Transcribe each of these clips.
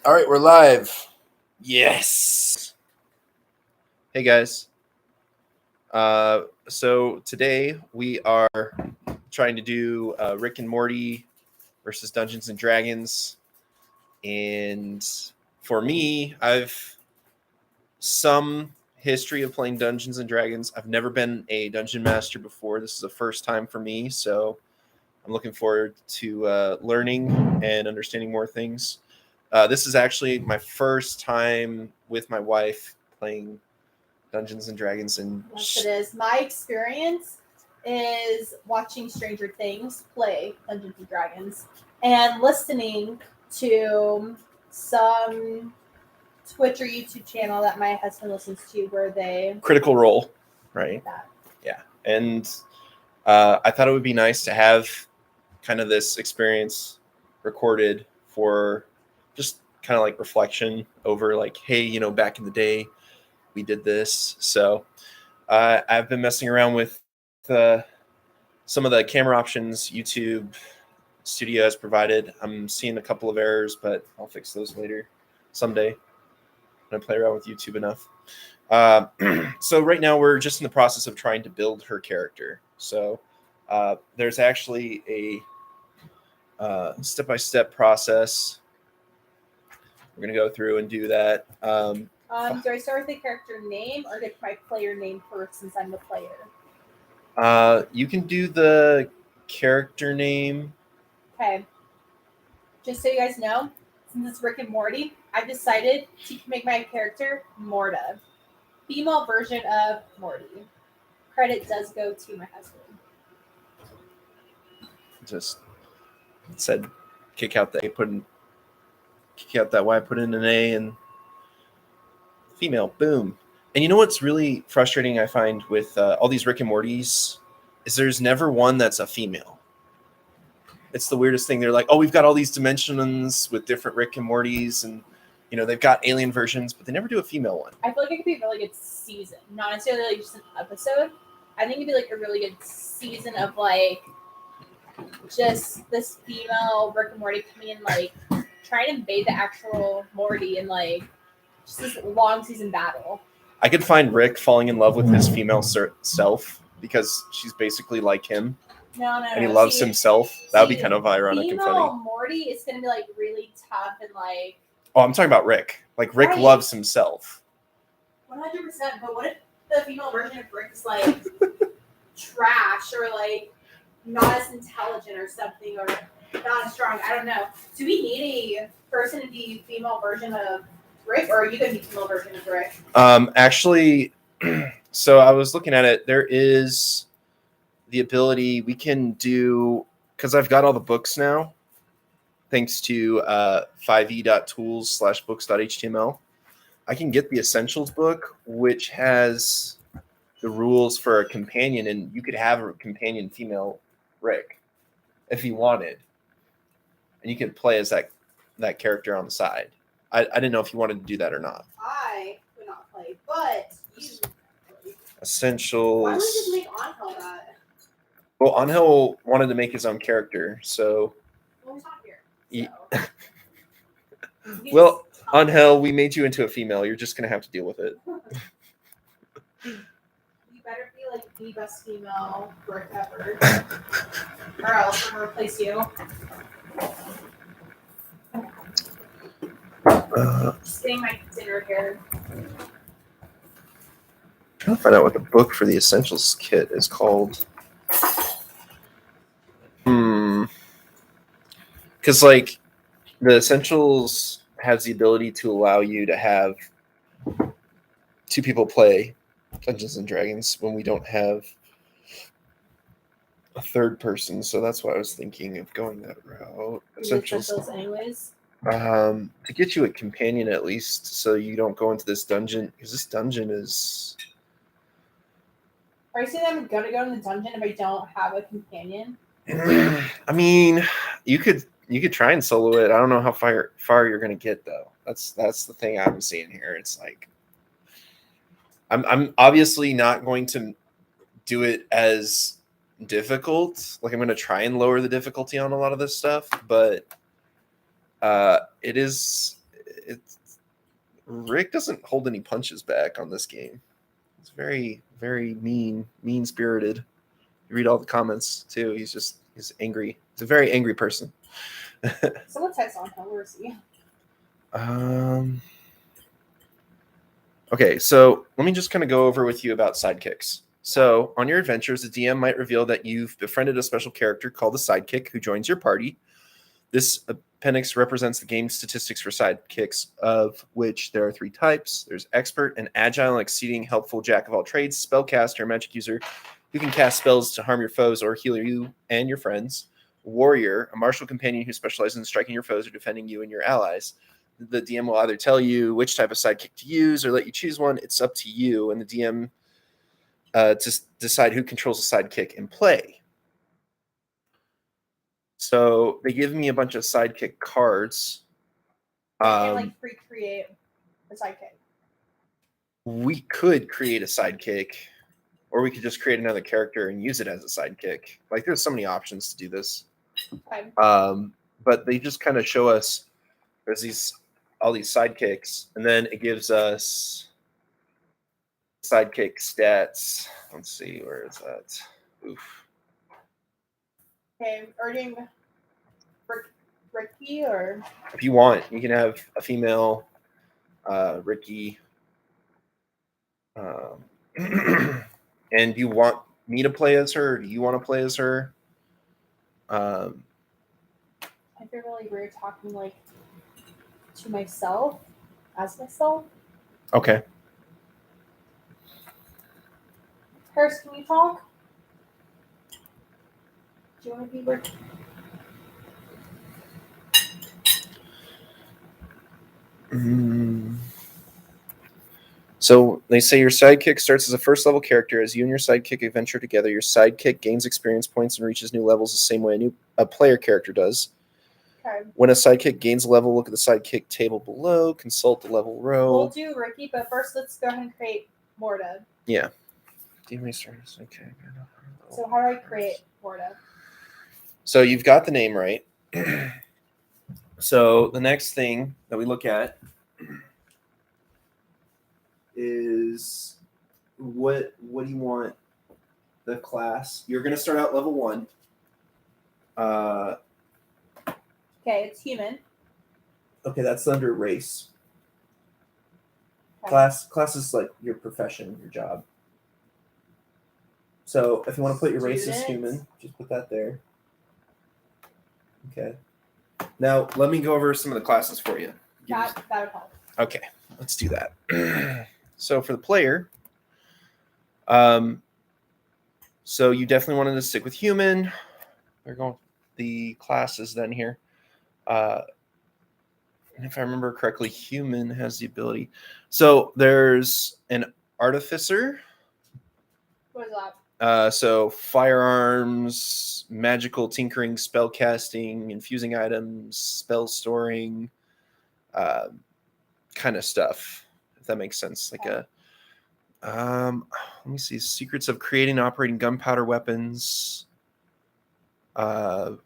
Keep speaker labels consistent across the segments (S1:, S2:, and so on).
S1: All right, we're live. Yes. Hey guys. So today we are trying to do Rick and Morty versus Dungeons and Dragons, and for me, I've some history of playing Dungeons and Dragons. I've never been a dungeon master before. This is the first time for me, so I'm looking forward to learning and understanding more things. This is actually my first time with my wife playing Dungeons and Dragons, and
S2: Yes, it is. My experience is watching Stranger Things play Dungeons and Dragons and listening to some Twitch or YouTube channel that my husband listens to where they
S1: Critical Role, right?
S2: that.
S1: Yeah, and I thought it would be nice to have kind of this experience recorded for just kind of like reflection over like, hey, back in the day we did this. So I've been messing around with some of the camera options YouTube Studio has provided. I'm seeing a couple of errors, but I'll fix those later someday when I play around with YouTube enough. So right now we're just in the process of trying to build her character. So there's actually a step-by-step process. We're going to go through and do that.
S2: Do I start with the character name or get my player name first since I'm the player?
S1: You can do the character name.
S2: Okay. Just so you guys know, since it's Rick and Morty, I've decided to make my character Morta, female version of Morty. Credit does go to my husband.
S1: Just said kick out the A, kick out that Y, put in an A, and female, boom. And you know what's really frustrating I find with all these Rick and Mortys is there's never one that's a female. It's the weirdest thing. They're like, oh, we've got all these dimensions with different Rick and Mortys, and they've got alien versions, but they never do a female one.
S2: I feel like it could be a really good season, not necessarily like just an episode. I think it'd be like a really good season of like just this female Rick and Morty coming in, like trying to invade the actual Morty and like just this long season battle.
S1: I could find Rick falling in love with his female self because she's basically like him.
S2: No.
S1: And he loves himself. That would be kind of ironic and funny.
S2: Female Morty is going to be like really tough and like.
S1: Oh, I'm talking about Rick. Like Rick loves himself.
S2: 100%. But what if the female version of Rick is like trash or like not as intelligent or something or not as strong? I don't know. Do we need a person to be female version of Rick, or are you going to be female version of Rick?
S1: Actually, so I was looking at it. There is the ability we can do, because I've got all the books now, thanks to 5e.tools/books.html. I can get the Essentials book, which has the rules for a companion, and you could have a companion female Rick if you wanted, and you could play as that character on the side. I didn't know if you wanted to do that or not.
S2: I would not play, but you.
S1: Essentials.
S2: Why would you just make Angel that?
S1: Well, Angel wanted to make his own character, so.
S2: Well, he's not here. So.
S1: Well, Angel, we made you into a female. You're just gonna have to deal with it.
S2: You better be like the best female Rick ever, or else I'm gonna replace you. Just getting my dinner here.
S1: Trying to find out what the book for the Essentials kit is called. Because like the Essentials has the ability to allow you to have two people play Dungeons and Dragons when we don't have a third person. So that's why I was thinking of going that route.
S2: Essentials anyways.
S1: To get you a companion at least, so you don't go into this dungeon, because this dungeon is.
S2: Are you saying I'm gonna go in the dungeon if I don't have a companion?
S1: I mean, you could try and solo it. I don't know how far you're gonna get though. That's the thing I'm seeing here. It's like I'm obviously not going to do it as difficult. Like I'm gonna try and lower the difficulty on a lot of this stuff, but it is Rick doesn't hold any punches back on this game. He's very, very mean spirited. You read all the comments too. He's angry. He's a very angry person.
S2: So what's text on him? Where is he?
S1: Okay, so let me just kind of go over with you about sidekicks. So on your adventures, the DM might reveal that you've befriended a special character called the sidekick who joins your party. This appendix represents the game statistics for sidekicks, of which there are 3 types. There's expert, an agile and exceeding helpful jack of all trades, spellcaster, magic user who can cast spells to harm your foes or heal you and your friends. Warrior, a martial companion who specializes in striking your foes or defending you and your allies. The DM will either tell you which type of sidekick to use or let you choose one. It's up to you and the DM to decide who controls the sidekick in play. So they give me a bunch of sidekick cards.
S2: And like recreate a sidekick.
S1: We could create a sidekick, or we could just create another character and use it as a sidekick. Like there's so many options to do this.
S2: Okay.
S1: But they just kind of show us there's all these sidekicks, and then it gives us sidekick stats. Let's see, where is that? Oof.
S2: Okay, are you doing Ricky or?
S1: If you want, you can have a female Ricky. And you want me to play as her? Or do you want to play as her?
S2: I feel really weird talking like to myself, as myself.
S1: Okay.
S2: Paris, can you talk? Do you want to be Ricky?
S1: So they say your sidekick starts as a first level character. As you and your sidekick adventure together, your sidekick gains experience points and reaches new levels the same way a player character does.
S2: Okay.
S1: When a sidekick gains a level, look at the sidekick table below, consult the level row.
S2: We'll do Ricky, but first let's go ahead and create Morty.
S1: Yeah.
S2: Okay. So how do I create Morty?
S1: So you've got the name right. So the next thing that we look at is what do you want the class? You're going to start out level 1.
S2: Okay, it's human.
S1: Okay, that's under race.
S2: Okay.
S1: Class is like your profession, your job. So if you want to put your race as human, just put that there. Okay. Now let me go over some of the classes for you.
S2: That would help.
S1: Okay, let's do that. So for the player, so you definitely wanted to stick with human. We're going the classes then here. And if I remember correctly, human has the ability. So there's an artificer.
S2: What is that?
S1: So firearms, magical tinkering, spell casting, infusing items, spell storing, kind of stuff. If that makes sense, like let me see, secrets of creating and operating gunpowder weapons. Let's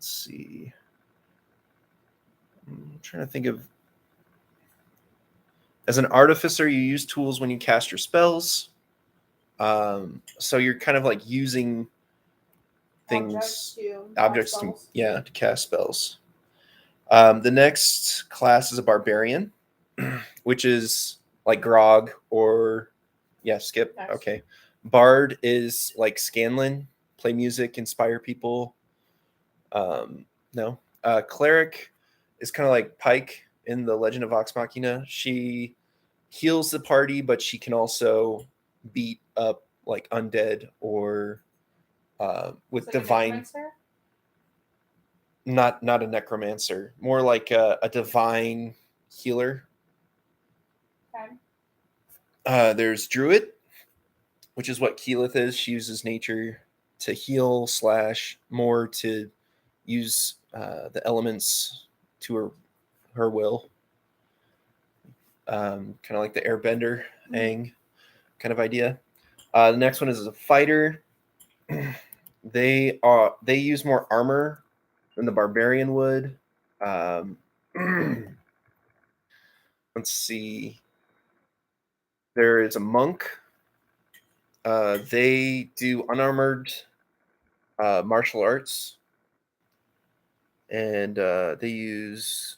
S1: see. I'm trying to think of. As an artificer, you use tools when you cast your spells. So you're kind of like using things, objects to cast spells. The next class is a barbarian, which is like Grog or Skip. Next. Okay. Bard is like Scanlan, play music, inspire people. No. Cleric is kind of like Pike in the Legend of Vox Machina. She heals the party, but she can also beat up like undead or with like divine. Not a necromancer, more like a divine healer. Okay. There's Druid, which is what Keyleth is. She uses nature to heal / more to use the elements to her will. Kind of like the airbender Aang kind of idea. The next one is a fighter. They use more armor than the barbarian would. Let's see. There is a monk. They do unarmored martial arts, and they use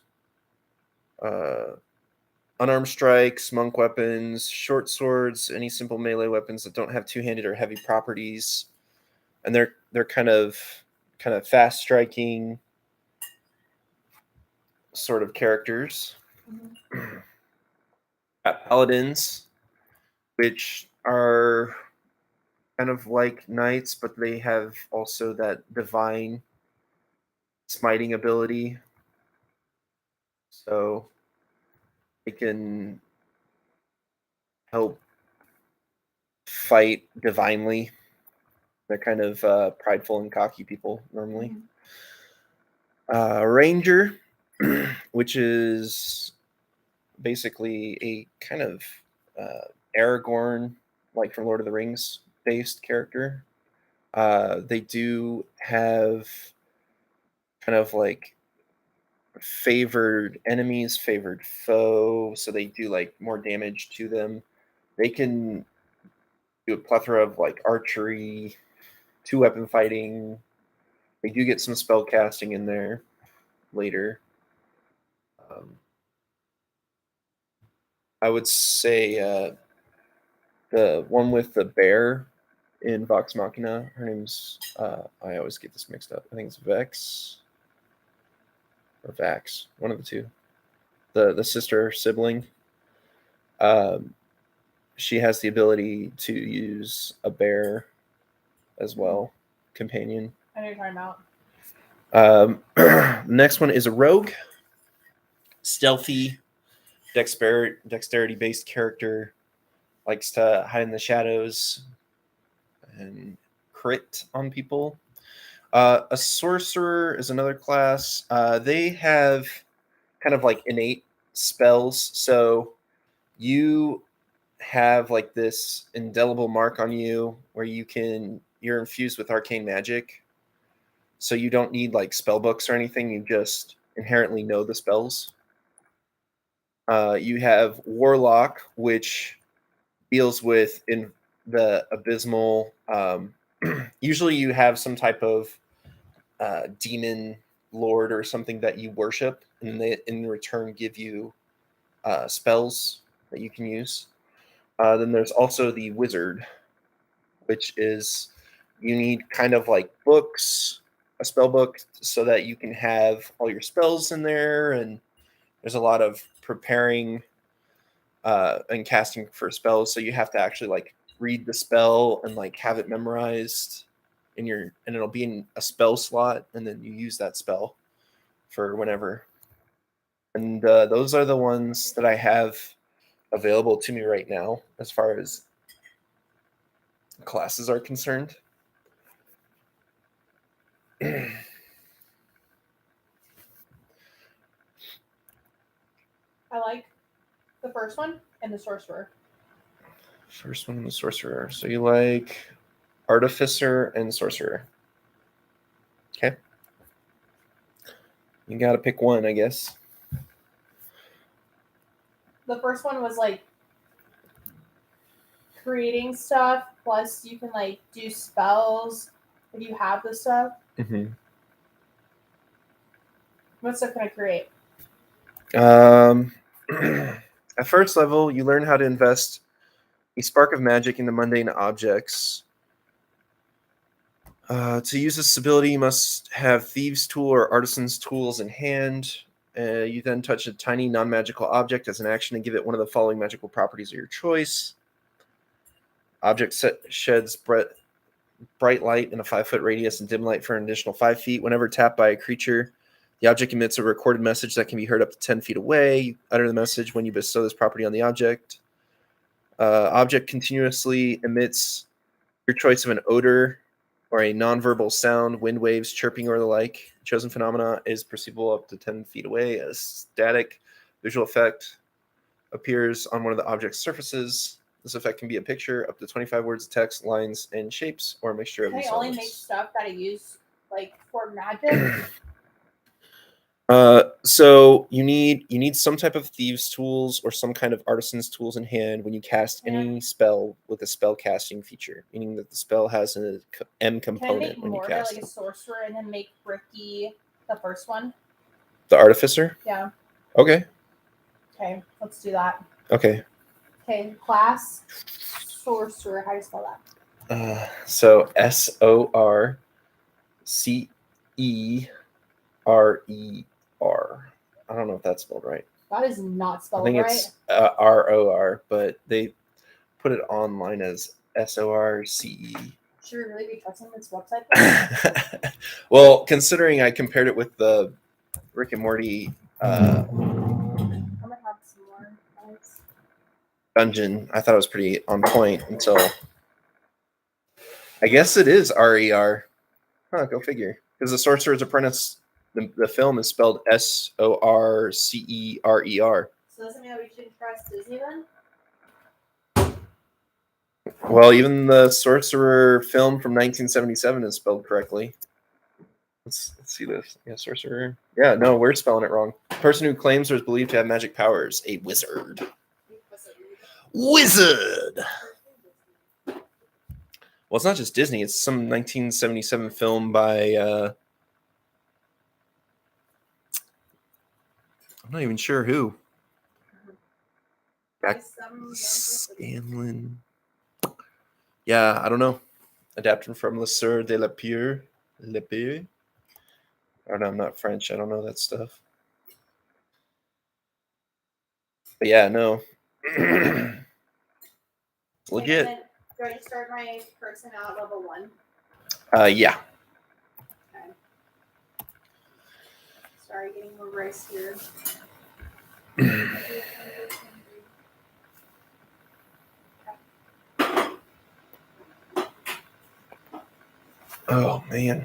S1: unarmed strikes, monk weapons, short swords, any simple melee weapons that don't have two-handed or heavy properties, and they're kind of fast striking sort of characters.
S2: Mm-hmm.
S1: Got paladins, which are kind of like knights, but they have also that divine smiting ability. So they can help fight divinely. They're kind of prideful and cocky people normally.
S2: Mm-hmm.
S1: Ranger, which is basically a kind of Aragorn, like from Lord of the Rings based character. They do have kind of like favored enemies, favored foe, so they do like more damage to them. They can do a plethora of like archery, two weapon fighting. They do get some spell casting in there later. I would say the one with the bear in Vox Machina. Her name's I always get this mixed up. I think it's Vex or Vax, one of the two. The sister sibling. She has the ability to use a bear as well, companion.
S2: I know what you're talking
S1: The
S2: about.
S1: next one is a rogue, stealthy, dexterity based character, likes to hide in the shadows and crit on people. A sorcerer is another class. They have kind of like innate spells, so you have like this indelible mark on you where you're infused with arcane magic, so you don't need like spell books or anything. You just inherently know the spells. You have warlock, which deals with in the abysmal. Usually, you have some type of demon lord or something that you worship, and they in return give you spells that you can use. Then there's also the wizard, which is you need kind of like books, a spell book, so that you can have all your spells in there. And there's a lot of preparing and casting for spells, so you have to actually like read the spell and like have it memorized and it'll be in a spell slot, and then you use that spell for whenever. And those are the ones that I have available to me right now as far as classes are concerned.
S2: I like the first one and the sorcerer.
S1: First one, the sorcerer. So you like artificer and sorcerer. Okay. You gotta pick one, I guess.
S2: The first one was like creating stuff, plus you can like do spells if you have the stuff.
S1: Mm-hmm.
S2: What stuff can I create?
S1: At first level, you learn how to invest a spark of magic into mundane objects. To use this ability, you must have thieves' tool or artisan's tools in hand. You then touch a tiny non-magical object as an action and give it one of the following magical properties of your choice. Object sheds bright light in a 5-foot radius and dim light for an additional 5 feet. Whenever tapped by a creature, the object emits a recorded message that can be heard up to 10 feet away. You utter the message when you bestow this property on the object. Object continuously emits your choice of an odor or a nonverbal sound, wind waves, chirping, or the like. Chosen phenomena is perceivable up to 10 feet away. A static visual effect appears on one of the object's surfaces. This effect can be a picture, up to 25 words of text, lines, and shapes, or a mixture of
S2: Can I
S1: these
S2: only make
S1: elements.
S2: stuff that I use like for magic?
S1: So you need some type of thieves' tools or some kind of artisan's tools in hand when you cast any spell with a spell casting feature, meaning that the spell has an M
S2: Can I
S1: component
S2: make
S1: when you
S2: Morty
S1: cast
S2: like
S1: it.
S2: a sorcerer and then make Ricky the first one?
S1: The artificer?
S2: Yeah.
S1: Okay.
S2: Okay, let's do that.
S1: Okay.
S2: Okay, class sorcerer. How do you spell that?
S1: So SORCERER. I don't know if that's spelled right.
S2: That is not
S1: I
S2: spelled
S1: think
S2: right.
S1: it's ROR, but they put it online as SORCE.
S2: Should we really be trusting this website?
S1: Well, considering I compared it with the Rick and Morty
S2: I'm gonna have some more. Guys.
S1: dungeon, I thought it was pretty on point until I guess it is RER. Huh, go figure. Because the Sorcerer's Apprentice, the film is spelled SORCERER.
S2: So doesn't mean that we shouldn't trust Disney then?
S1: Well, even the Sorcerer film from 1977 is spelled correctly. Let's see this. Yeah, sorcerer. Yeah, no, we're spelling it wrong. Person who claims or is believed to have magic powers, a wizard. Wizard. Well, it's not just Disney. It's some 1977 film by. I'm not even sure who. Scanlon. Yeah, I don't know. Adapted from Le Sœur de la Pure. Le Pure. I don't know. I'm not French. I don't know that stuff. But yeah, no. Legit.
S2: Okay, do I just start my person out at level 1?
S1: Yeah.
S2: Okay. Sorry, getting more rice here.
S1: Oh man.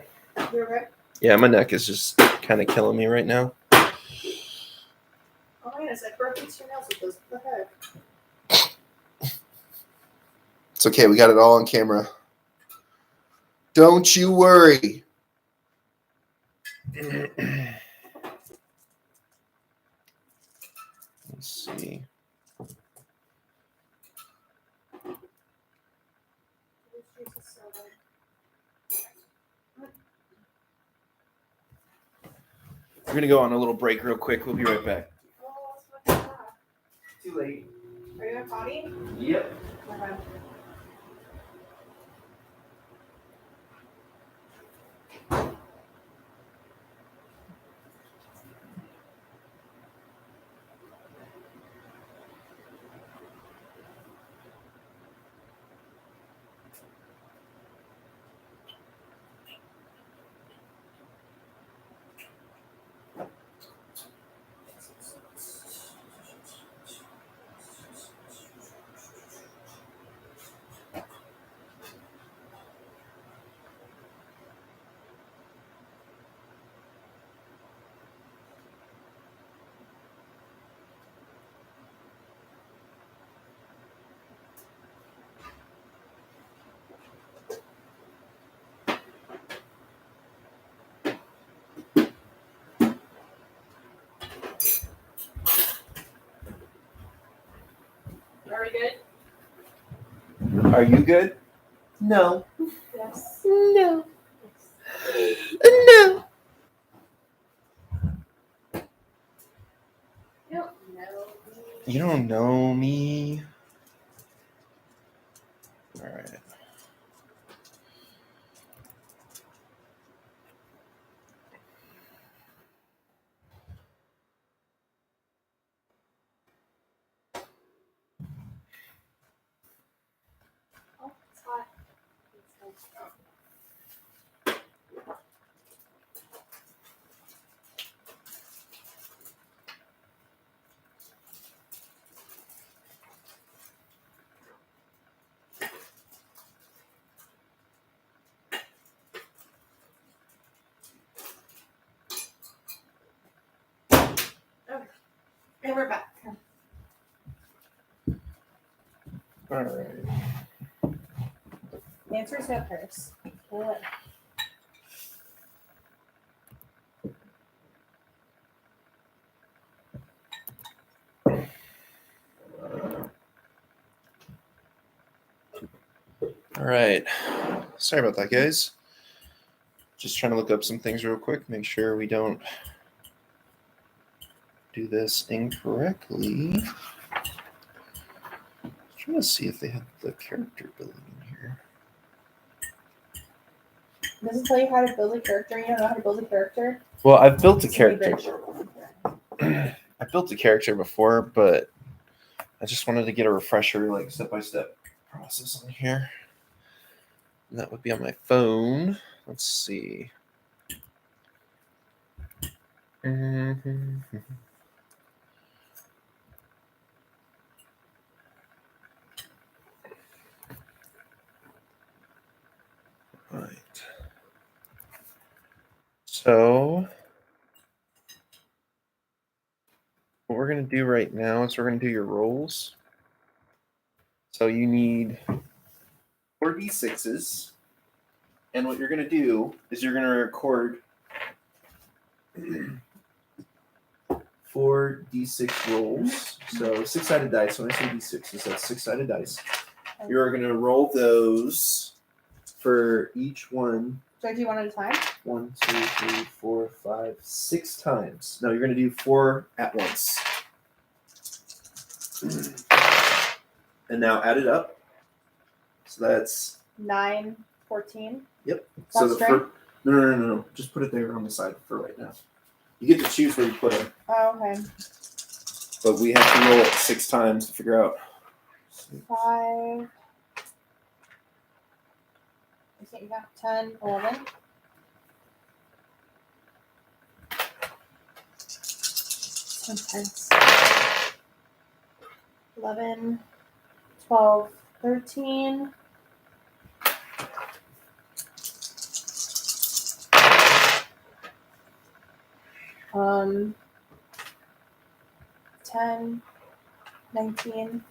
S2: You're right.
S1: Yeah, my neck is just kind of killing me right now.
S2: Oh my goodness, I broke these nails with those. What the heck?
S1: It's okay. We got it all on camera. Don't you worry. Let's see. We're going to go on a little break real quick. We'll be right back.
S2: Oh, what's that?
S1: Too late.
S2: Are you at potty?
S1: Yep.
S2: Okay. Are we good?
S1: Are you good? No.
S2: Yes.
S1: No.
S2: Yes.
S1: No.
S2: You don't know me.
S1: You don't know me. All right.
S2: Oh, it's hot. Okay. And we're back.
S1: All right.
S2: The answer is no, Paris. Good.
S1: right. Sorry about that, guys. Just trying to look up some things real quick, make sure we don't do this incorrectly. Trying to see if they have the character building in here.
S2: Does it tell you how to build a character? You don't know how to build a character?
S1: Well, I've built a
S2: It's
S1: character.
S2: English.
S1: I built a character before, but I just wanted to get a refresher, like step-by-step process on here. And that would be on my phone. Let's see. Right. So what we're going to do right now is we're going to do your rolls. So you need 4d6s. And what you're going to do is you're going to record 4d6 rolls. So 6-sided dice. When I say d6s, that's 6-sided dice. You're going to roll those for each one.
S2: So do you one at a time?
S1: 1, 2, 3, 4, 5, 6 times. No, you're going to do 4 at once. And now add it up. So that's
S2: 9, 14.
S1: Yep.
S2: So
S1: no. Just put it there on the side for right now. You get to choose where you put it.
S2: Oh, okay.
S1: But we have to roll it 6 times to figure out.
S2: 5. I think you got 10, 11. Sometimes 11, 12, 13. Um, 10, 19.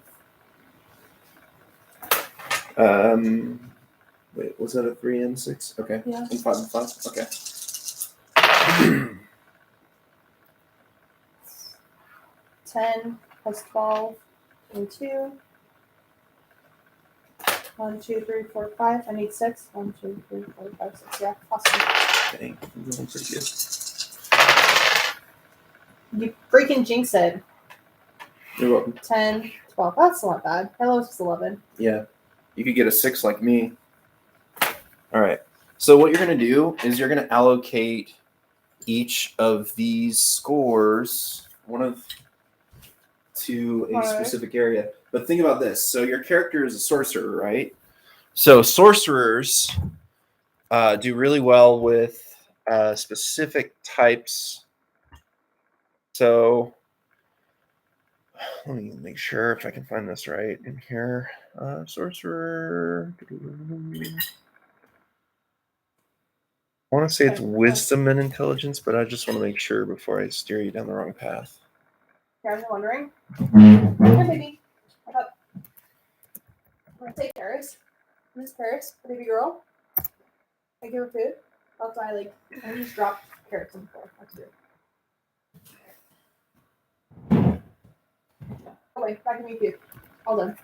S1: Wait, was that a 3 and 6? Okay.
S2: Yeah.
S1: And 5 and 5? Okay.
S2: 10 plus 12 and 2. 1, 2, 3, 4, 5. I need 6. 1, 2, 3, 4, 5, 6. Yeah, awesome.
S1: Dang, I'm doing pretty good.
S2: You freaking jinxed it.
S1: You're welcome.
S2: 10, 12. That's not bad. Hello, it's 11.
S1: Yeah. You could get a 6 like me. All right. So what you're going to do is you're going to allocate each of these scores, to a specific area. But think about this. So your character is a sorcerer, right? So sorcerers do really well with specific types. So let me make sure if I can find this right in here. Sorcerer. I want to say it's wisdom and intelligence, but I just want to make sure before I steer you down the wrong path.
S2: You guys are wondering? Here, baby. What's up? I'm going to take Paris. This is Paris, the baby girl. I give her food. Else I just drop carrots on the floor. That's good. Oh wait, back to me food. All done.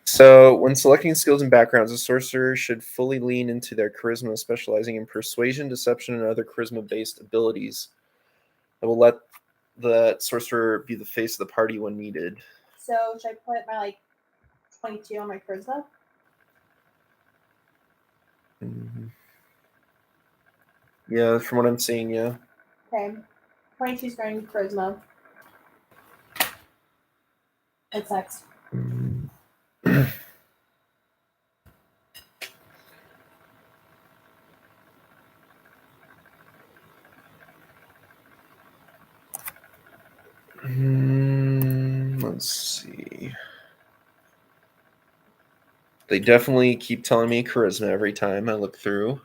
S1: So, when selecting skills and backgrounds, a sorcerer should fully lean into their charisma, specializing in persuasion, deception, and other charisma-based abilities that will let the sorcerer be the face of the party when needed.
S2: So, should I put my 22 on my charisma?
S1: Mm-hmm. Yeah, from what I'm seeing, yeah.
S2: Okay. 22 starting charisma. It's next.
S1: Let's see. They definitely keep telling me charisma every time I look through.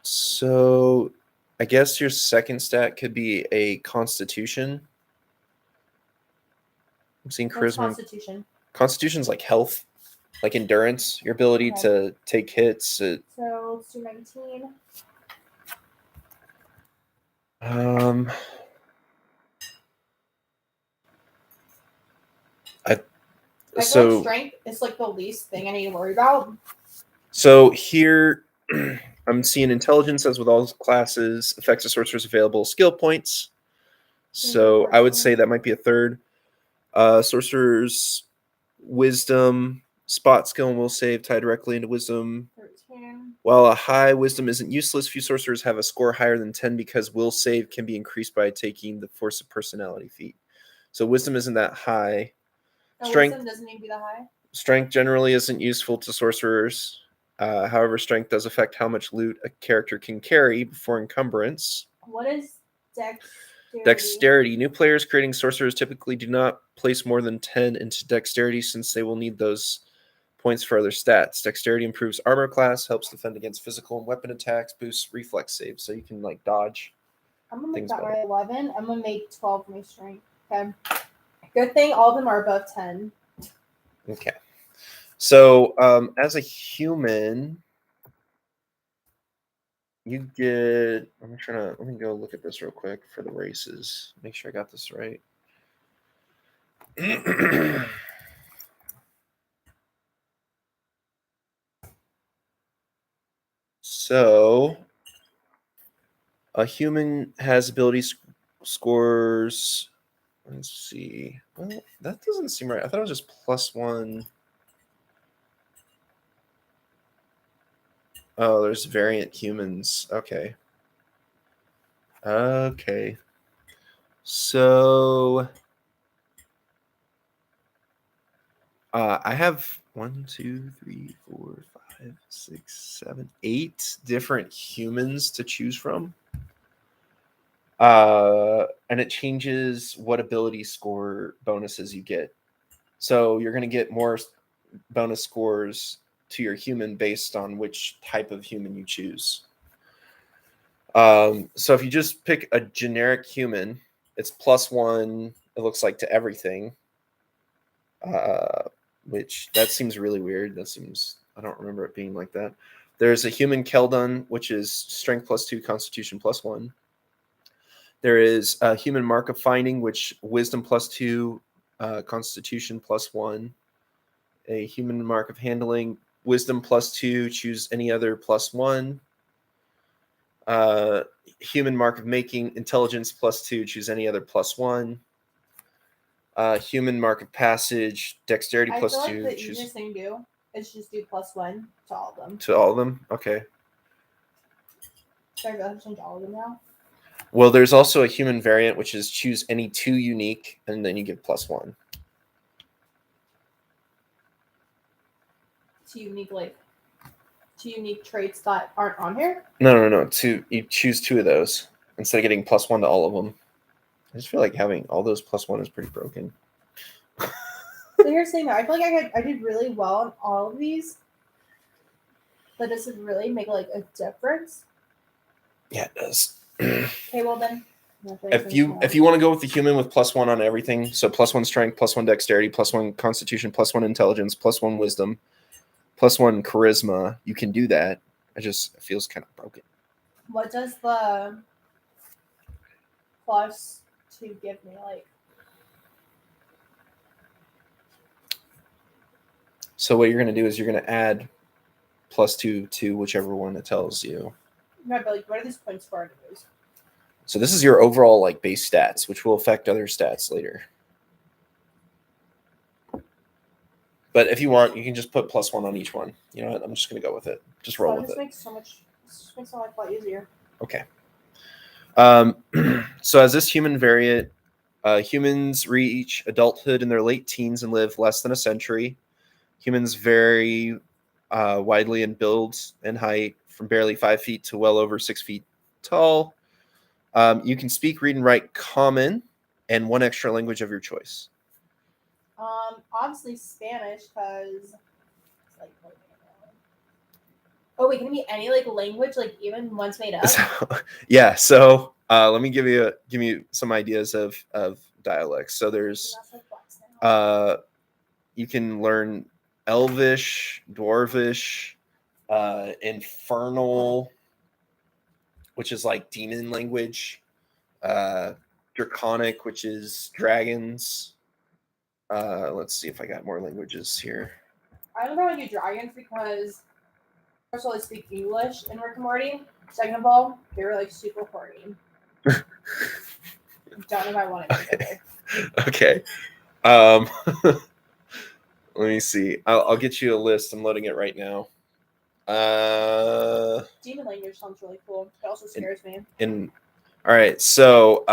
S1: So I guess your second stat could be a constitution. I'm seeing
S2: What's
S1: charisma.
S2: Constitution?
S1: Constitution's like health, like endurance, your ability to take hits.
S2: So let's do 19. I feel like strength is like the least thing I need to worry about.
S1: So here, I'm seeing intelligence as with all classes, affects a sorcerer's available skill points. So I would say that might be a third. Sorcerer's wisdom, spot skill and will save tie directly into wisdom.
S2: 13.
S1: While a high wisdom isn't useless, few sorcerers have a score higher than 10 because will save can be increased by taking the force of personality feat. So wisdom isn't that high.
S2: Strength wisdom doesn't need to be that high.
S1: Strength generally isn't useful to sorcerers. However, strength does affect how much loot a character can carry before encumbrance.
S2: What is dexterity?
S1: Dexterity. New players creating sorcerers typically do not place more than 10 into dexterity since they will need those points for other stats. Dexterity improves armor class, helps defend against physical and weapon attacks, boosts reflex saves, so you can like dodge.
S2: I'm gonna make that my 11. I'm gonna make 12 my strength. Okay. Good thing all of them are above 10.
S1: Okay. So as a human, you get. Let me go look at this real quick for the races. Make sure I got this right. So a human has ability scores. Let's see. Well, that doesn't seem right. I thought it was just +1. Oh, there's variant humans. Okay. Okay. So I have 1, 2, 3, 4, 5, 6, 7, 8 different humans to choose from. And it changes what ability score bonuses you get. So you're going to get more bonus scores to your human based on which type of human you choose. So if you just pick a generic human, it's +1, it looks like, to everything. Which that seems really weird. I don't remember it being like that. There's a human Keldon, which is strength +2, constitution +1. There is a human mark of finding, which wisdom +2, constitution +1. A human mark of handling, wisdom +2, choose any other +1. Human mark of making, intelligence +2, choose any other +1. Human mark of passage, dexterity +2.
S2: I feel like the easiest thing to do is just do +1 to all of them.
S1: To all of them? Okay.
S2: Should I go change all of them now?
S1: Well, there's also a human variant, which is choose any 2 unique, and then you get +1.
S2: 2 unique traits that aren't on here?
S1: No. You choose 2 of those instead of getting +1 to all of them. I just feel like having all those +1 is pretty broken.
S2: So here's the thing, I feel like I did really well on all of these, but does it really make like a difference?
S1: Yeah, it does.
S2: Okay, well then.
S1: If you want to go with the human with +1 on everything, so +1 strength, +1 dexterity, +1 constitution, +1 intelligence, +1 wisdom, +1 charisma, you can do that. It feels kind of broken.
S2: What does the +2 give me? Like,
S1: so what you're going to do is you're going to add +2 to whichever one it tells you.
S2: No, but like, what are these points for anyways?
S1: So this is your overall like base stats, which will affect other stats later. But if you want, you can just put +1 on each one. You know what? I'm just going to go with it. Just roll with it.
S2: This makes my life a lot easier.
S1: Okay. So as this human variant, humans reach adulthood in their late teens and live less than a century. Humans vary widely in build and height, from barely 5 feet to well over 6 feet tall. You can speak, read, and write Common and 1 extra language of your choice.
S2: Obviously Spanish, because it's like. Oh wait, can it be any like language, like even once made up?
S1: Yeah. So let me give you some ideas of dialects. So there's You can learn Elvish, Dwarvish, Infernal, which is like demon language, Draconic, which is dragons. Let's see if I got more languages here.
S2: I don't know how to do dragons because first of all, I speak English in Rick and Morty. Second of all, they were like super horny. Don't know if I want to do it.
S1: Okay. Let me see. I'll get you a list. I'm loading it right now.
S2: Demon language sounds really cool. It also scares me.
S1: All right. So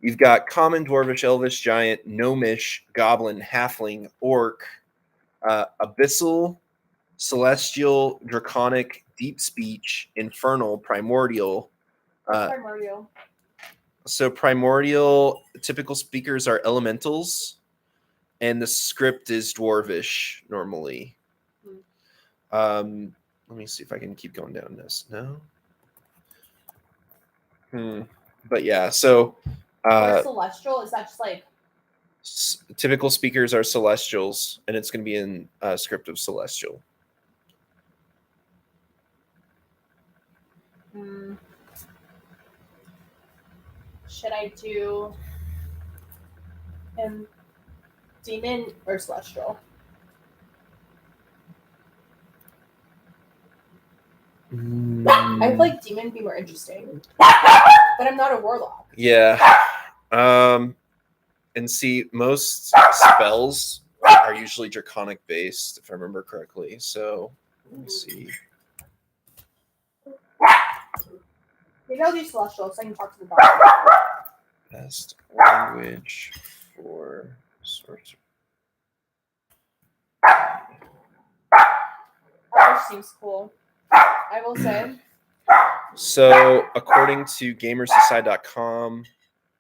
S1: you've got common, dwarvish, elvish, giant, gnomish, goblin, halfling, orc, abyssal, celestial, draconic, deep speech, infernal, primordial.
S2: Primordial.
S1: So primordial typical speakers are elementals, and the script is dwarvish normally. Let me see if I can keep going down this. No. But yeah, so
S2: celestial, is that just like
S1: typical speakers are celestials, and it's going to be in script of celestial.
S2: Should I do demon or celestial? I feel like demon would be more interesting, but I'm not a warlock.
S1: Yeah. And see, most spells are usually draconic based, if I remember correctly. So let me see.
S2: Maybe I'll do celestial so I can talk to the doctor.
S1: Best language for sorcery.
S2: That seems cool. I will say.
S1: So, according to Gamersociety.com,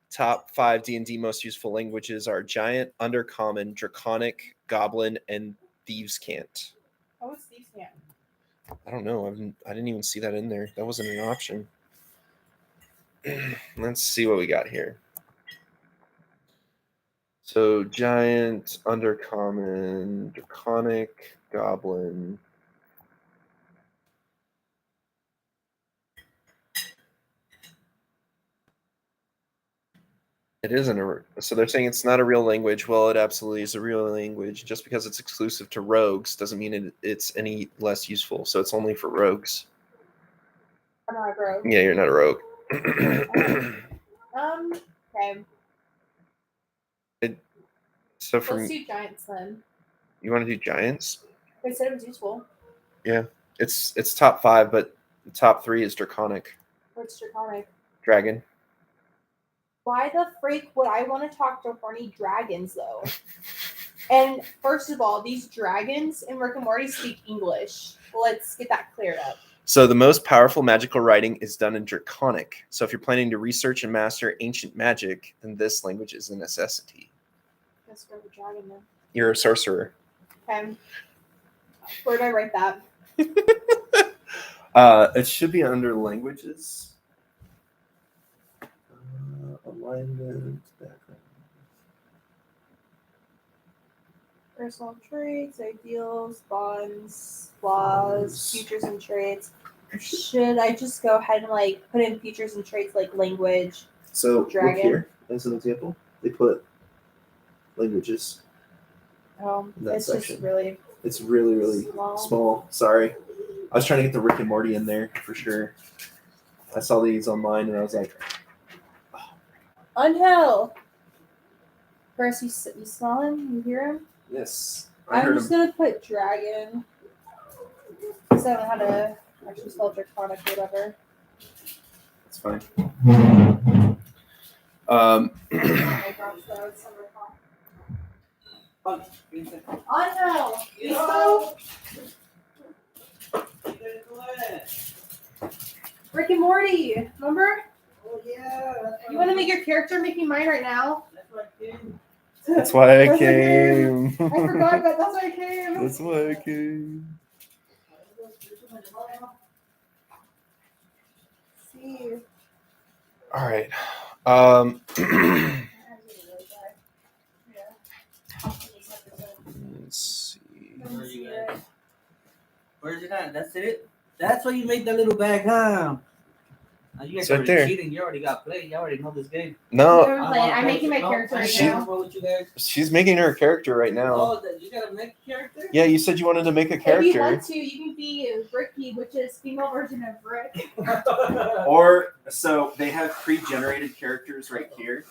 S1: top 5 D&D most useful languages are Giant, Undercommon, Draconic, Goblin, and Thieves' Cant.
S2: What was Thieves' Cant?
S1: I don't know. I didn't even see that in there. That wasn't an option. Let's see what we got here. So, Giant, Undercommon, Draconic, Goblin. It isn't so they're saying it's not a real language. Well, it absolutely is a real language. Just because it's exclusive to rogues doesn't mean it's any less useful. So it's only for rogues.
S2: I'm not a rogue.
S1: Yeah, you're not a rogue.
S2: Okay.
S1: So
S2: let's do giants then.
S1: You want to do giants?
S2: They said it was useful.
S1: Yeah, it's top 5, but the top 3 is draconic.
S2: What's draconic?
S1: Dragon.
S2: Why the freak would I want to talk to horny dragons, though? And first of all, these dragons in Rick and Morty speak English. Let's get that cleared up.
S1: So the most powerful magical writing is done in Draconic. So if you're planning to research and master ancient magic, then this language is a necessity.
S2: Let's go with dragon then.
S1: You're a sorcerer.
S2: Okay. Where do I write that?
S1: It should be under languages. Alignment, background.
S2: Personal traits, ideals, bonds, flaws, features and traits. Should I just go ahead and put in features and traits like language?
S1: So
S2: dragon?
S1: Look here as an example. They put languages.
S2: It's
S1: section.
S2: Just really.
S1: It's really small. Sorry, I was trying to get the Rick and Morty in there for sure. I saw these online and I was like,
S2: Unhell. First, you smell him? You hear him?
S1: Yes.
S2: I'm just going to put dragon. Because I don't know how to actually spell draconic or whatever.
S1: That's fine.
S2: Oh my gosh, that was Unhell. Rick and Morty. Remember?
S3: Oh, yeah.
S2: You want to make your character making mine right now?
S1: That's why I came.
S2: I forgot, but that's why I came.
S1: That's why I came.
S2: See.
S1: All right.
S3: Where's it at? That's it? That's why you made that little bag, huh? You guys
S1: It's right
S3: already
S1: there.
S3: cheating. You already got played. You already know this game.
S1: No,
S2: I'm making my character right now.
S3: With you guys.
S1: she's making her a character right now.
S3: Oh, you gotta make a character?
S1: Yeah, you said you wanted to make a
S2: If you
S1: character.
S2: want to, you can be Ricky, which is female version of Rick.
S1: Or so they have pre-generated characters right here.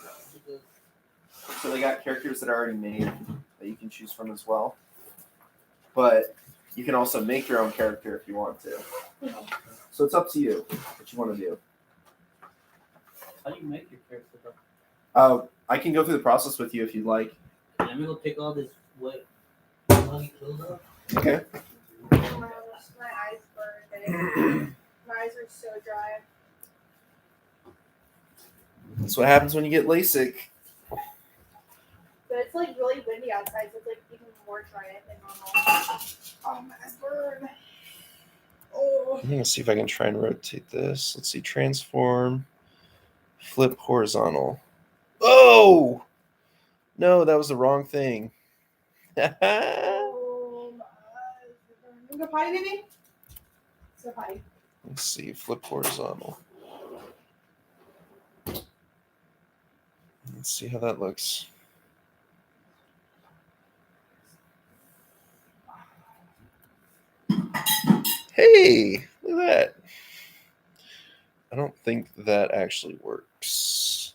S1: So they got characters that are already made that you can choose from as well. But you can also make your own character if you want to. So it's up to you what you want to do.
S3: How do you make your character, bro?
S1: I can go through the process with you if you'd like.
S3: Let me go take all this wet muggy clothes off.
S1: Okay.
S2: My eyes burn. My eyes are so dry.
S1: That's what happens when you get LASIK.
S2: But it's like really windy outside, so it's like even more dry than normal. Oh, my eyes burn. Oh.
S1: I'm gonna see if I can try and rotate this. Let's see, transform, flip horizontal. Oh no, that was the wrong thing.
S2: Oh, my eyes are burning. You go potty, baby? So potty.
S1: Let's see, flip horizontal. Let's see how that looks. Hey, look at that. I don't think that actually works.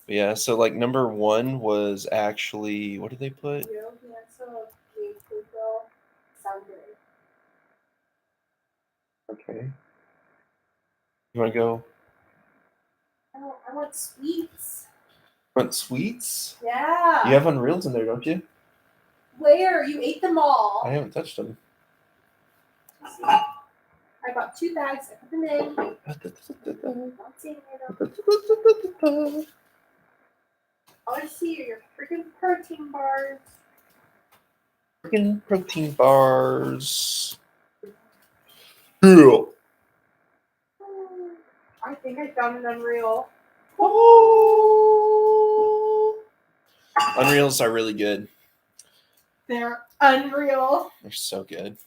S1: Yeah, so like number 1 was actually, what did they put? Okay. You want to go?
S2: I want sweets.
S1: Want sweets?
S2: Yeah.
S1: You have Unreals in there, don't you?
S2: Where? You ate them all.
S1: I haven't touched them.
S2: I bought 2 bags. I put them in. Don't see them. I want to see your freaking protein bars.
S1: Freaking protein bars. Yeah.
S2: I think I found an Unreal.
S1: Oh. Unreals are really good.
S2: They're unreal.
S1: They're so good.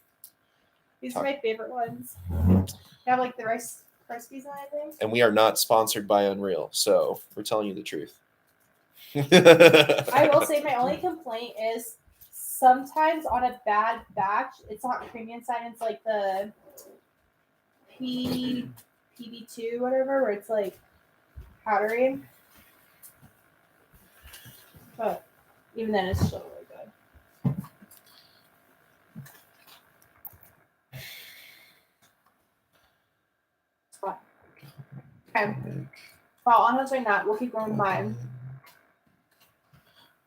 S2: These are my favorite ones. They have like the rice Krispies on it, I think.
S1: And we are not sponsored by Unreal, so we're telling you the truth.
S2: I will say my only complaint is sometimes on a bad batch, it's not premium inside, it's like the PB2 whatever, where it's like powdery. But even then, it's still really good. It's fun. Okay. Well, honestly, not. We'll keep going by.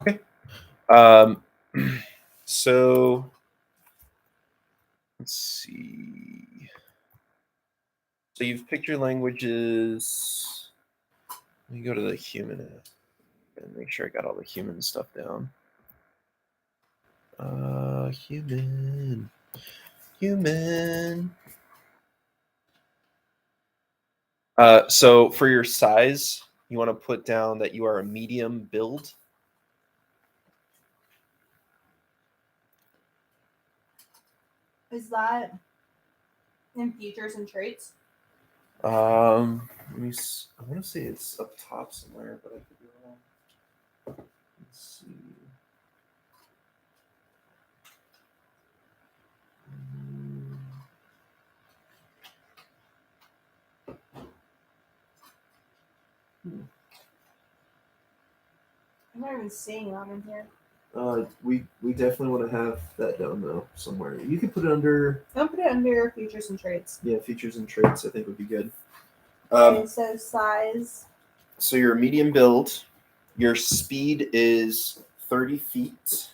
S1: Okay. So let's see. So you've picked your languages. Let me go to the human app and make sure I got all the human stuff down. Human. So for your size, you want to put down that you are a medium build.
S2: Is that in features and traits?
S1: Let me. I want to say it's up top somewhere, but I could be wrong. Let's see.
S2: I'm not even seeing that in here.
S1: We definitely want to have that down though somewhere. You could put it under.
S2: Don't put it under features and traits.
S1: Yeah, features and traits I think would be good.
S2: Okay, so size.
S1: So you're a medium build. Your speed is 30 feet.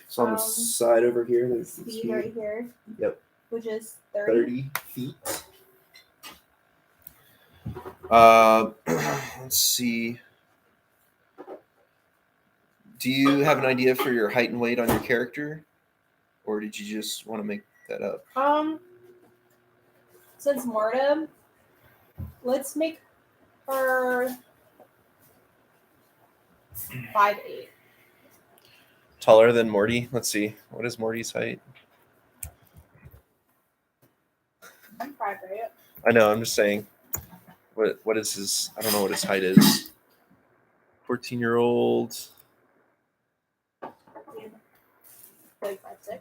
S1: So on the side over here, there's the
S2: speed right here.
S1: Yep.
S2: Which is 30
S1: feet. Let's see. Do you have an idea for your height and weight on your character? or did you just want to make that up?
S2: Since Morty, let's make her 5'8".
S1: Taller than Morty? Let's see. What is Morty's height?
S2: I'm 5'8".
S1: I know. I'm just saying. What is his? I don't know what his height is. 14-year-old.
S2: Like 5'6".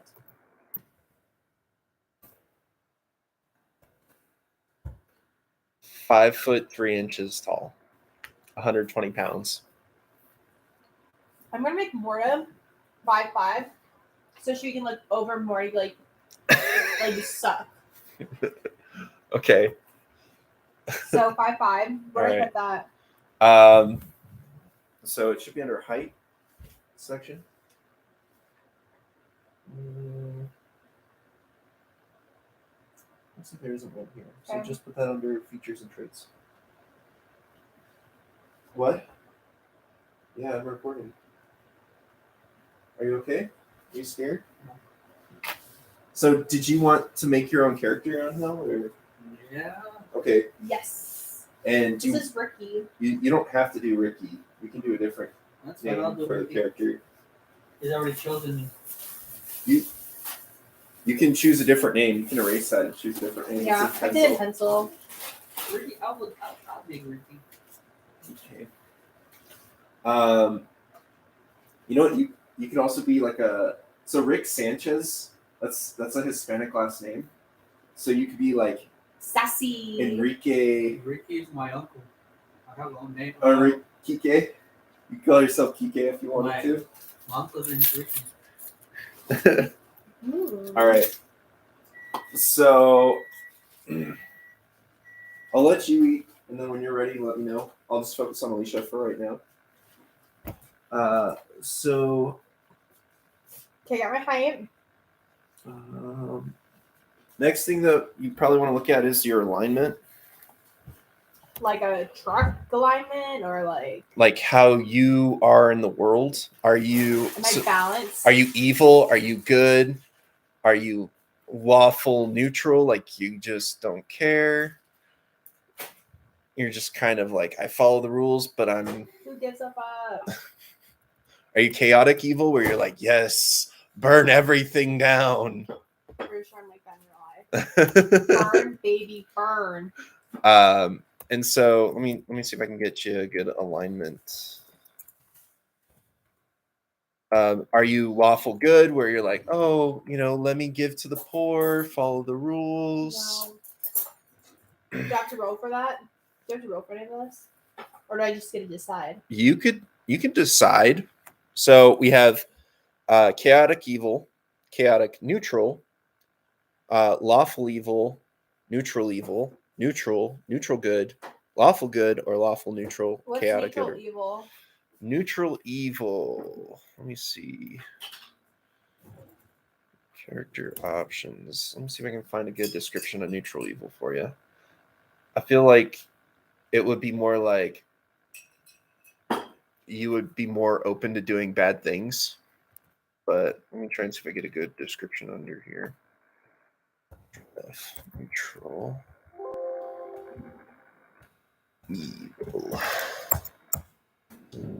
S1: 5'3" tall. 120 pounds.
S2: I'm gonna make Morta 5'5", so she can look over Morty like you suck.
S1: Okay.
S2: So 5'5". Where do I put that?
S1: So it should be under height section. Let's see if there isn't one here. So
S2: Okay.
S1: just put that under features and traits. What? Yeah, I'm recording. Are you okay? Are you scared?
S3: No.
S1: So did you want to make your own character on Hell? Or?
S3: Yeah.
S1: Okay.
S2: Yes.
S1: And
S2: This is Ricky.
S1: you don't have to do Ricky. You can do a different
S3: That's what I'll
S1: name
S3: do.
S1: for the character.
S3: He's already chosen me.
S1: You can choose a different name. You can erase that and choose a different name.
S2: Yeah, I did in pencil.
S3: Ricky, I'll be Ricky.
S1: Okay. You know what? You could also be like so Rick Sanchez. That's a Hispanic last name. So you could be like
S2: Sassy.
S1: Enrique.
S3: Ricky is my uncle. I have a long name.
S1: Or Kike. You call yourself Kike if you wanted to.
S3: My uncle's name is Ricky.
S1: All right. So I'll let you eat, and then when you're ready, let me know. I'll just focus on Alicia for right now. So
S2: Okay, got my height.
S1: Next thing that you probably want to look at is your alignment.
S2: Like a truck alignment or
S1: like how you are in the world. Are you
S2: am I balanced?
S1: Are you evil? Are you good? Are you lawful neutral? Like you just don't care? You're just kind of like, I follow the rules, but I'm...
S2: Who gives a fuck?
S1: Are you chaotic evil where you're like, yes, burn everything down?
S2: Pretty sure I'm like that in real life. Burn, baby, burn.
S1: And so let me see if I can get you a good alignment. Are you lawful good where you're like, oh, let me give to the poor, follow the rules?
S2: No. Do I have to roll for that? Do you have to roll for any of this? Or do I just get to decide?
S1: You can decide. So we have chaotic evil, chaotic neutral, lawful evil, neutral good, lawful good, or lawful neutral,
S2: What's
S1: chaotic
S2: neutral
S1: good.
S2: evil?
S1: Neutral evil. Let me see. Character options. Let me see if I can find a good description of neutral evil for you. I feel like it would be more like you would be more open to doing bad things. But let me try and see if I get a good description under here. Neutral evil.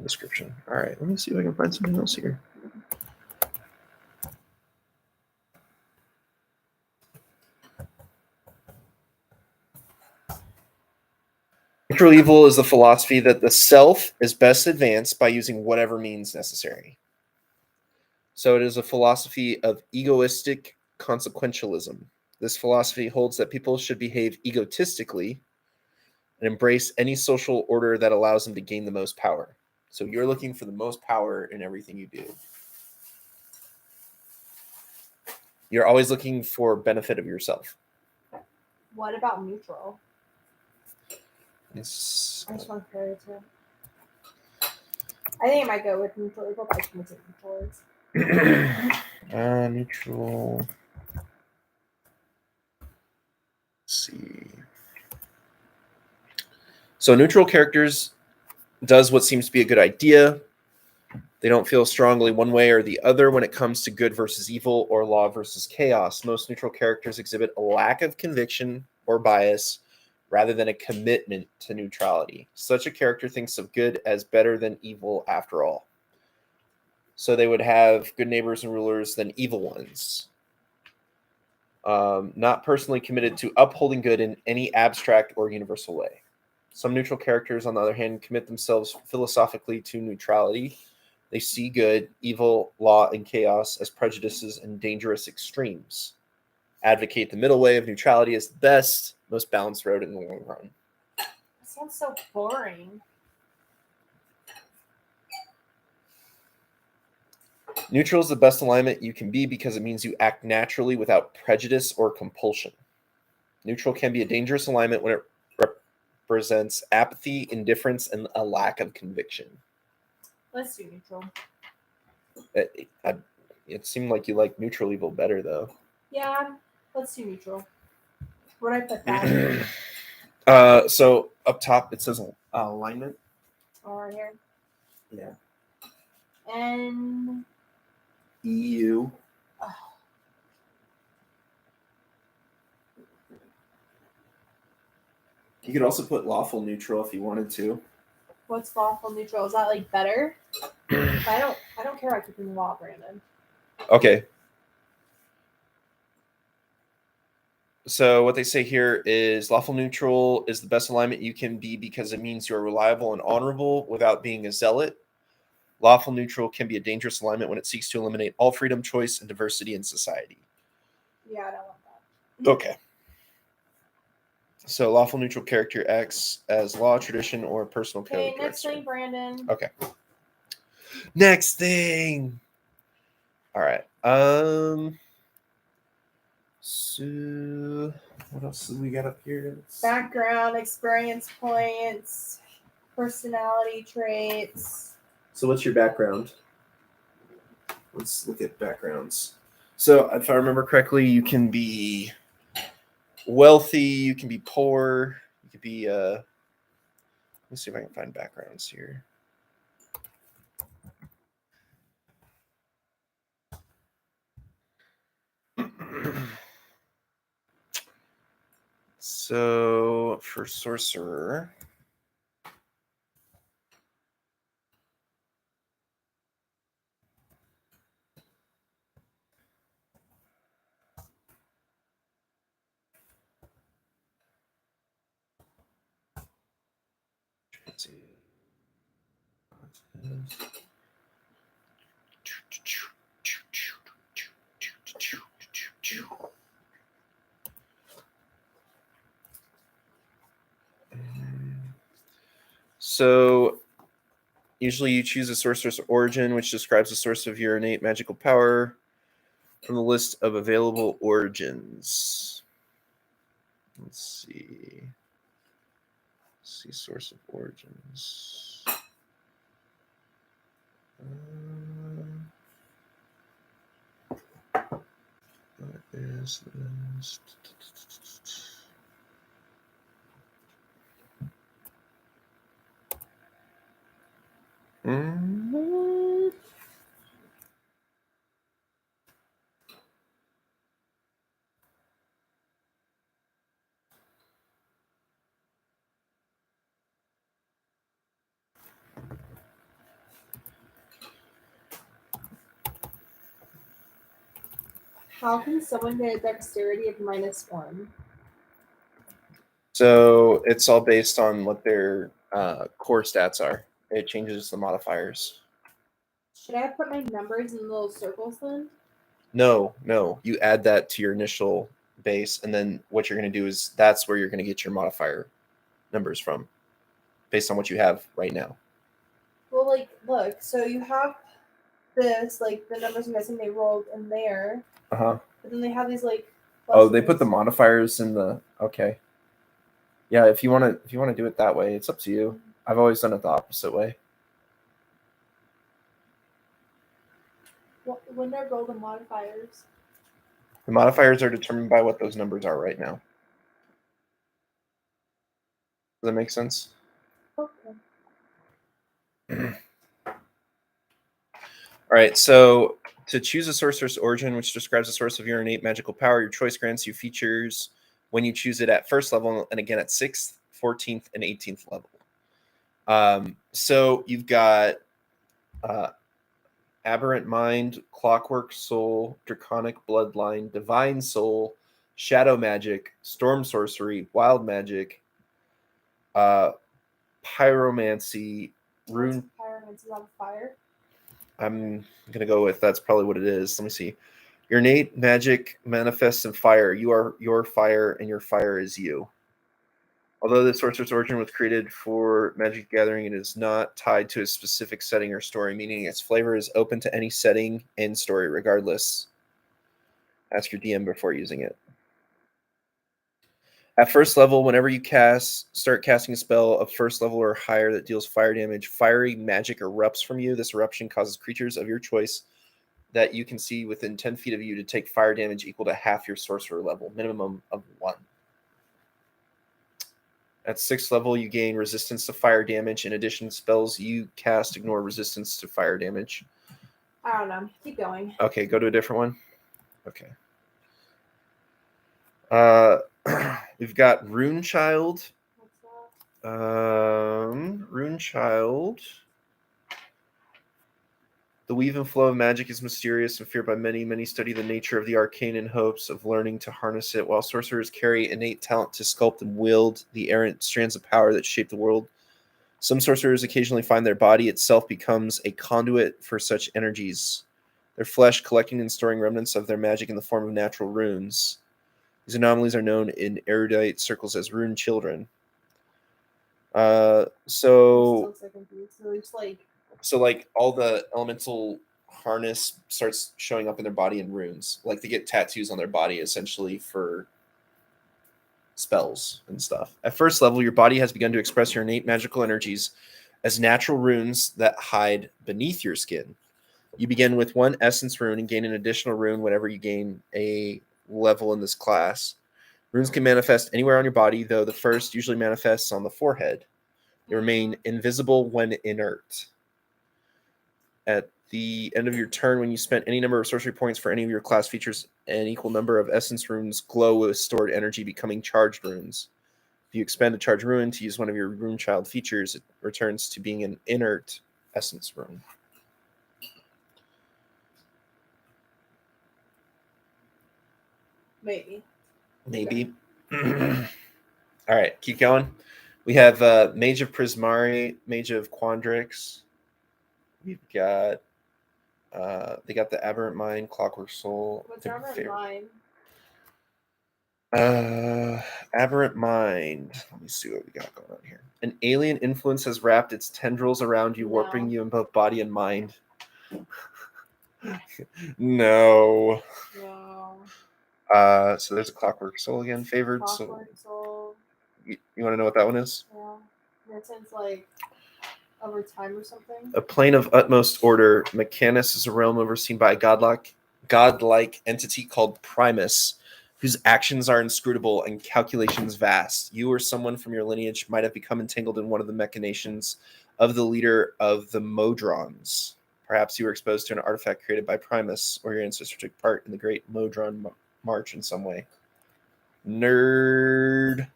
S1: Description. All right, let me see if I can find something else here. Neutral evil is the philosophy that the self is best advanced by using whatever means necessary. So it is a philosophy of egoistic consequentialism. This philosophy holds that people should behave egotistically and embrace any social order that allows them to gain the most power. So you're looking for the most power in everything you do. You're always looking for benefit of yourself.
S2: What about neutral? I
S1: It's,
S2: just want to compare it to. I think I might go with neutral evil, but I can't say neutral is.
S1: neutral. Let's see. So neutral characters does what seems to be a good idea. They don't feel strongly one way or the other when it comes to good versus evil or law versus chaos. Most neutral characters exhibit a lack of conviction or bias rather than a commitment to neutrality. Such a character thinks of good as better than evil after all. So they would have good neighbors and rulers than evil ones. Not personally committed to upholding good in any abstract or universal way. Some neutral characters, on the other hand, commit themselves philosophically to neutrality. They see good, evil, law, and chaos as prejudices and dangerous extremes. Advocate the middle way of neutrality as the best, most balanced road in the long run.
S2: That sounds so boring.
S1: Neutral is the best alignment you can be because it means you act naturally without prejudice or compulsion. Neutral can be a dangerous alignment when it represents apathy, indifference, and a lack of conviction.
S2: Let's do neutral.
S1: It seemed like you like neutral evil better, though.
S2: Yeah, let's do neutral. Where do I put that?
S1: So up top it says alignment.
S2: Oh, right here.
S1: Yeah.
S2: And
S1: EU.
S2: oh,
S1: You could also put lawful neutral if you wanted to.
S2: what's lawful neutral? Is that like better? I don't care about keeping the law, Brandon.
S1: Okay. So what they say here is lawful neutral is the best alignment you can be because it means you're reliable and honorable without being a zealot. Lawful neutral can be a dangerous alignment when it seeks to eliminate all freedom, choice, and diversity in society.
S2: Yeah, I don't want that.
S1: Okay. So lawful neutral character acts as law, tradition, or personal code.
S2: Okay, next thing, Brandon.
S1: Okay. Next thing. All right. So what else do we got up here?
S2: Background, experience points, personality traits.
S1: So what's your background? Let's look at backgrounds. So if I remember correctly, you can be wealthy, you can be poor, you could be let me see if I can find backgrounds here. So for sorcerer, let's see. So usually you choose a sorcerer's origin, which describes the source of your innate magical power from the list of available origins. Let's see. Source of origins. What is this?
S2: How can someone get a dexterity of -1?
S1: So it's all based on what their core stats are. It changes the modifiers.
S2: Should I put my numbers in little circles then?
S1: No. You add that to your initial base, and then what you're going to do is that's where you're going to get your modifier numbers from, based on what you have right now.
S2: Well, like, look, so you have this, like, the numbers I'm guessing they rolled in there.
S1: Uh-huh.
S2: But then they have these, like,
S1: Oh, they put the modifiers in the okay. Yeah, if you want to do it that way, it's up to you. I've always done it the opposite way.
S2: When do I roll the modifiers?
S1: The modifiers are determined by what those numbers are right now. Does that make sense?
S2: Okay.
S1: All right, so to choose a sorcerer's origin, which describes the source of your innate magical power, your choice grants you features when you choose it at first level and again at 6th, 14th, and 18th level. So you've got Aberrant Mind, Clockwork Soul, Draconic Bloodline, Divine Soul, Shadow Magic, Storm Sorcery, Wild Magic, Pyromancy, Rune.
S2: Pyromancy on fire.
S1: I'm gonna go with that's probably what it is. Let me see. Your innate magic manifests in fire. You are your fire, and your fire is you. Although the sorcerer's origin was created for Magic Gathering, it is not tied to a specific setting or story, meaning its flavor is open to any setting and story, regardless. Ask your DM before using it. At first level, whenever you start casting a spell of first level or higher that deals fire damage, fiery magic erupts from you. This eruption causes creatures of your choice that you can see within 10 feet of you to take fire damage equal to half your sorcerer level, minimum of 1. At 6th level, you gain resistance to fire damage. In addition, spells you cast ignore resistance to fire damage.
S2: I don't know. Keep going.
S1: Okay, go to a different one. Okay. We've got Rune Child.
S2: What's that?
S1: Rune Child. The weave and flow of magic is mysterious and feared by many. Many study the nature of the arcane in hopes of learning to harness it, while sorcerers carry innate talent to sculpt and wield the errant strands of power that shape the world. Some sorcerers occasionally find their body itself becomes a conduit for such energies, their flesh collecting and storing remnants of their magic in the form of natural runes. These anomalies are known in erudite circles as rune children. So like all the elemental harness starts showing up in their body in runes. Like they get tattoos on their body essentially for spells and stuff. At first level, your body has begun to express your innate magical energies as natural runes that hide beneath your skin. You begin with 1 essence rune and gain an additional rune whenever you gain a level in this class. Runes can manifest anywhere on your body, though the first usually manifests on the forehead. They remain invisible when inert. At the end of your turn, when you spent any number of sorcery points for any of your class features, an equal number of essence runes glow with stored energy, becoming charged runes. If you expend a charged rune to use one of your rune child features, it returns to being an inert essence rune.
S2: Maybe.
S1: All right, keep going. We have Mage of Prismari, Mage of Quandrix. We've got they got the Aberrant Mind, Clockwork Soul.
S2: What's Aberrant Mind?
S1: Aberrant Mind. Let me see what we got going on here. An alien influence has wrapped its tendrils around you, warping you in both body and mind. No. So there's a Clockwork Soul again, favored.
S2: Clockwork Soul.
S1: You want to know what that one is?
S2: Yeah. It sounds like over time or something.
S1: A plane of utmost order. Mechanus is a realm overseen by a godlike entity called Primus, whose actions are inscrutable and calculations vast. You or someone from your lineage might have become entangled in one of the machinations of the leader of the Modrons. Perhaps you were exposed to an artifact created by Primus, or your ancestor took part in the Great Modron March in some way. Nerd.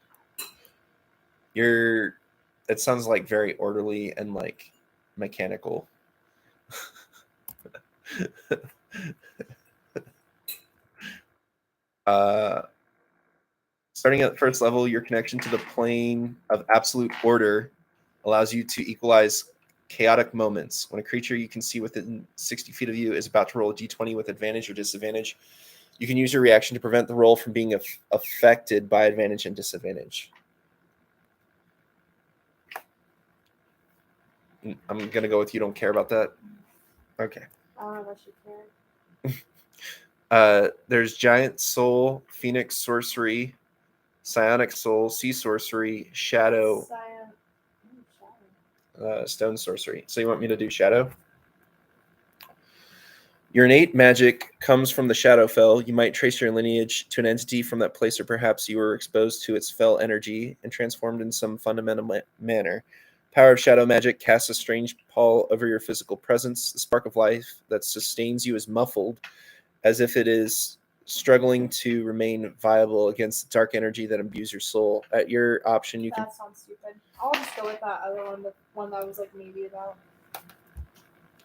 S1: It sounds like very orderly and like mechanical. Starting at first level, your connection to the plane of absolute order allows you to equalize chaotic moments. When a creature you can see within 60 feet of you is about to roll a d20 with advantage or disadvantage, you can use your reaction to prevent the roll from being affected by advantage and disadvantage. I'm going to go with you don't care about that. Okay.
S2: I don't know if I should care.
S1: There's Giant Soul, Phoenix Sorcery, Psionic Soul, Sea Sorcery, Shadow, Stone Sorcery. So you want me to do Shadow? Your innate magic comes from the Shadowfell. You might trace your lineage to an entity from that place, or perhaps you were exposed to its fell energy and transformed in some fundamental manner. Power of shadow magic casts a strange pall over your physical presence. The spark of life that sustains you is muffled, as if it is struggling to remain viable against the dark energy that imbues your soul. At your option, you can.
S2: That sounds stupid. I'll just go with that other one, the one that I was like maybe about.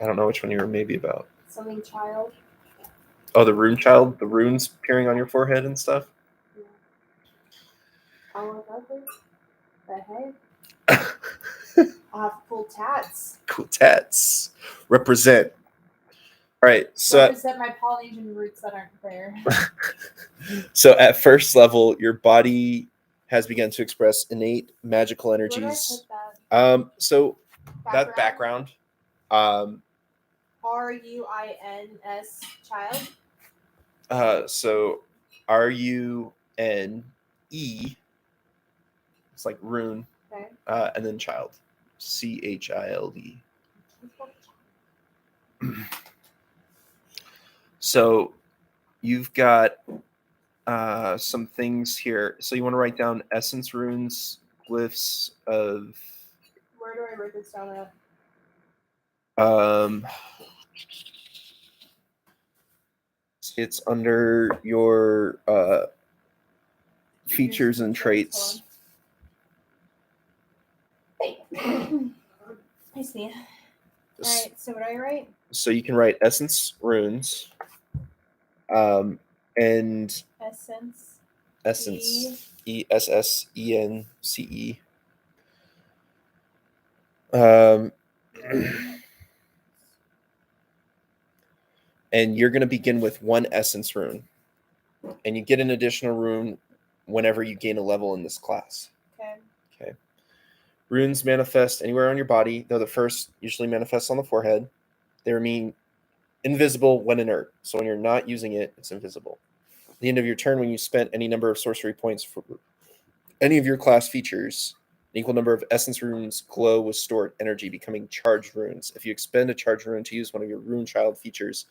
S1: I don't know which one you were maybe about.
S2: Something child.
S1: Oh, the rune child? The runes appearing on your forehead and stuff?
S2: Yeah. I want that thing. But hey, I have cool tats.
S1: Cool tats. Represent. All right, so
S2: Represent my Polynesian roots that aren't there.
S1: so at first level, your body has begun to express innate magical
S2: Where did I
S1: energies.
S2: put that?
S1: So that background,
S2: RUINS child.
S1: so RUNE, it's like rune,
S2: Okay.
S1: and then child, CHILD. So you've got some things here. So you want to write down essence runes, glyphs of.
S2: Where do I write this down at?
S1: It's under your features and traits.
S2: Hey. Nice me. Alright, so what do I write?
S1: So you can write essence runes, and
S2: Essence.
S1: ESSENCE. And you're going to begin with one essence rune, and you get an additional rune whenever you gain a level in this class. Okay. Runes manifest anywhere on your body, though the first usually manifests on the forehead. They remain invisible when inert. So when you're not using it, it's invisible. At the end of your turn, when you spent any number of sorcery points for any of your class features, an equal number of essence runes glow with stored energy, becoming charged runes. If you expend a charged rune to use one of your rune child features,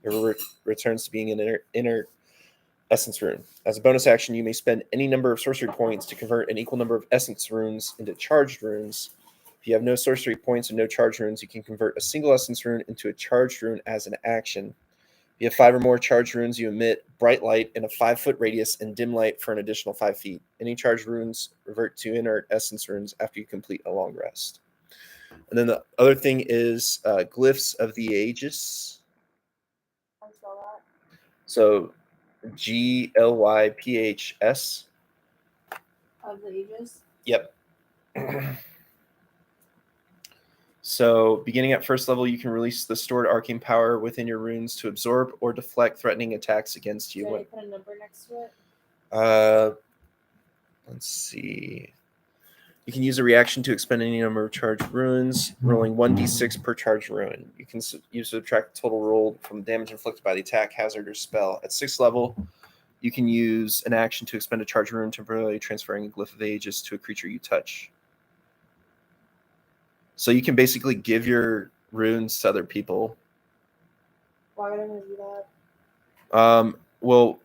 S1: it returns to being an inert essence rune. As a bonus action, you may spend any number of sorcery points to convert an equal number of essence runes into charged runes. If you have no sorcery points and no charged runes, you can convert a single essence rune into a charged rune as an action. If you have 5 or more charged runes, you emit bright light in a 5-foot radius and dim light for an additional 5 feet. Any charged runes revert to inert essence runes after you complete a long rest. And then the other thing is glyphs of the ages.
S2: How do you spell that?
S1: So GLYPHS.
S2: Of the ages?
S1: Yep. So beginning at first level, you can release the stored arcane power within your runes to absorb or deflect threatening attacks against you.
S2: Should I put a number next to it?
S1: Let's see. You can use a reaction to expend any number of charged runes, rolling 1d6 per charged rune. You can use subtract the total rolled from damage inflicted by the attack, hazard, or spell. At 6th level, you can use an action to expend a charged rune, temporarily transferring a glyph of the ages to a creature you touch. So you can basically give your runes to other people.
S2: Why would I want to do that?
S1: Well,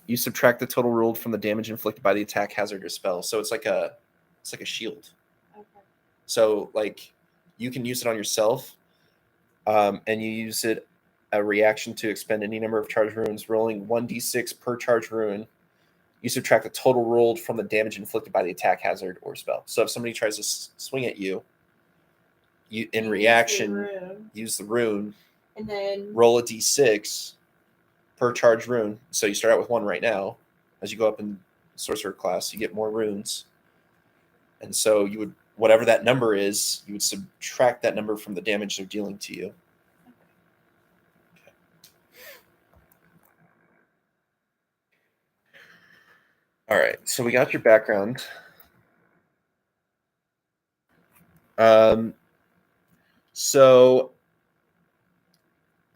S1: you subtract the total rolled from the damage inflicted by the attack, hazard, or spell. So it's like a shield.
S2: Okay.
S1: So like you can use it on yourself, and you use it a reaction to expend any number of charged runes, rolling 1d6 per charged rune. You subtract the total rolled from the damage inflicted by the attack, hazard, or spell. So if somebody tries to swing at you, you in reaction use the rune,
S2: and then
S1: roll a d6 per charged rune. So you start out with 1 right now. As you go up in sorcerer class, you get more runes. And so you would, whatever that number is, you would subtract that number from the damage they're dealing to you. Okay. All right, so we got your background. So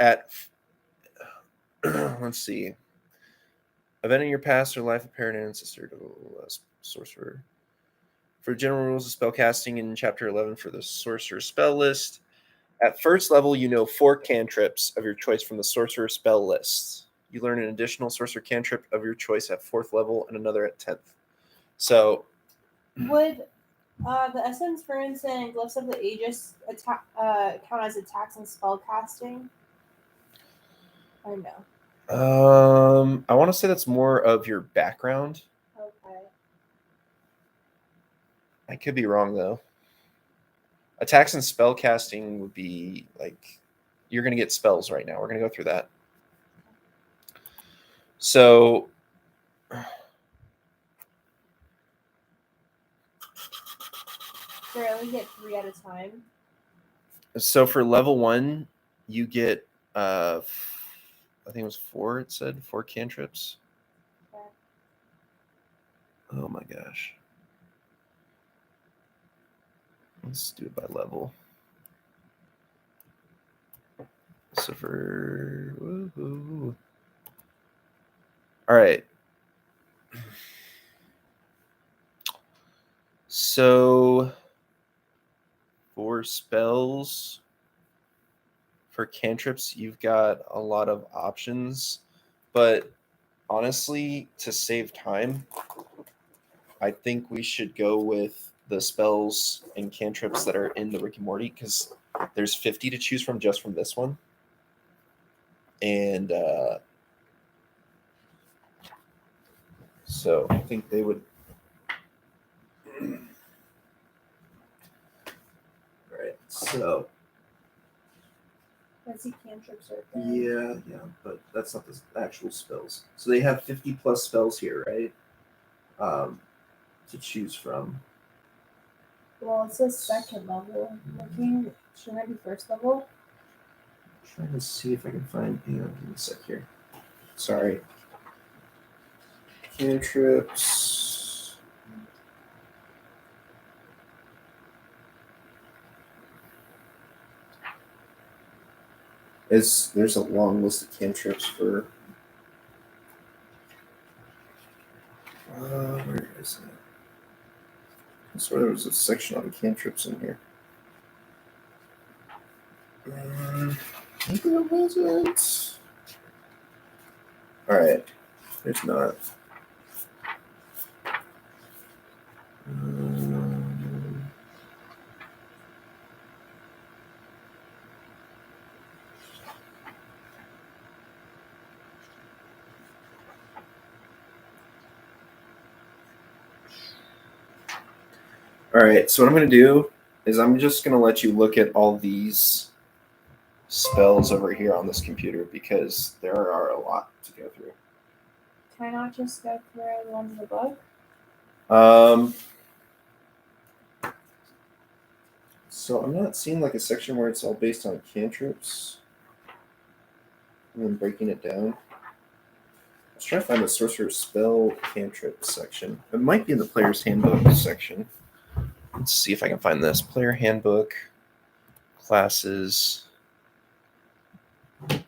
S1: at let's see, event in your past or life of parent ancestor to sorcerer. For general rules of spellcasting in Chapter 11 for the sorcerer spell list. At first level, you know 4 cantrips of your choice from the sorcerer spell list. You learn an additional sorcerer cantrip of your choice at 4th level and another at 10th. So
S2: would The Essence Burns and Glyphs of the Aegis count as attacks and spell casting. I know.
S1: I want to say that's more of your background.
S2: Okay.
S1: I could be wrong though. Attacks and spell casting would be like you're gonna get spells right now. We're gonna go through that. So
S2: So I only get 3 at a time.
S1: so for level 1, you get I think it was 4, it said 4 cantrips.
S2: Okay.
S1: Oh my gosh. Let's do it by level. So for woohoo. All right. So for spells, for cantrips, you've got a lot of options, but honestly, to save time, I think we should go with the spells and cantrips that are in the Rick and Morty because there's 50 to choose from just from this one. And so I think they would. All right, so
S2: I see cantrips right there.
S1: yeah, but that's not the actual spells. So they have 50 plus spells here, right? To choose from.
S2: Well, it says second level. Looking, shouldn't I be first level?
S1: Trying to see if I can find. Hang on, give me a sec here. Sorry. Cantrips. There's a long list of cantrips for. Where is it? I swear there was a section on cantrips in here. Maybe there wasn't. All right, there's not. All right, so what I'm going to do is I'm just going to let you look at all these spells over here on this computer because there are a lot to go through.
S2: Can I not just go through the ones in the book?
S1: So I'm not seeing like a section where it's all based on cantrips and then breaking it down. Let's try to find the sorcerer's spell cantrip section. It might be in the player's handbook section. Let's see if I can find this. Player handbook, classes. Let's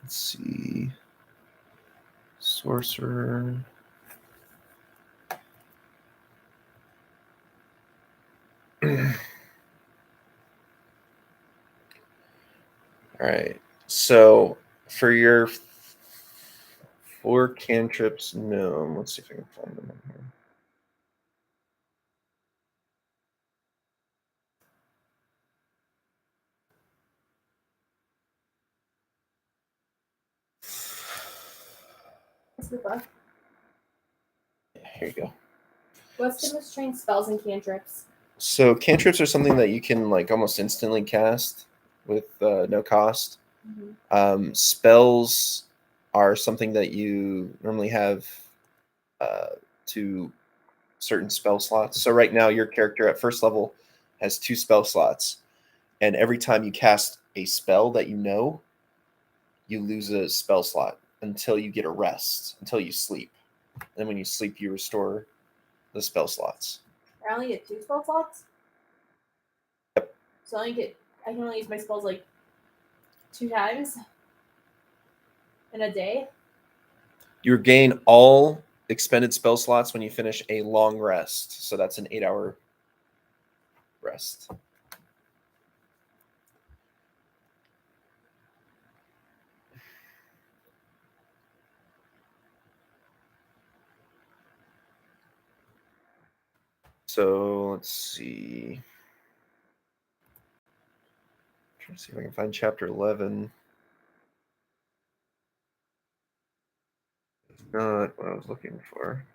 S1: see. Sorcerer. All right. So for your 4 cantrips, no. Let's see if I can find them in here.
S2: What's the book?
S1: Yeah, here you go.
S2: What's the most trained spells and cantrips?
S1: So cantrips are something that you can like almost instantly cast with no cost.
S2: Mm-hmm.
S1: Spells are something that you normally have to certain spell slots. So right now, your character at first level has 2 spell slots, and every time you cast a spell that you know, you lose a spell slot until you get a rest, until you sleep. And when you sleep, you restore the spell slots.
S2: I only get 2 spell slots?
S1: Yep.
S2: So I can only use my spells like 2 times in a day?
S1: You regain all expended spell slots when you finish a long rest. So that's an 8-hour rest. So let's see. Trying to see if I can find chapter 11. It's not what I was looking for.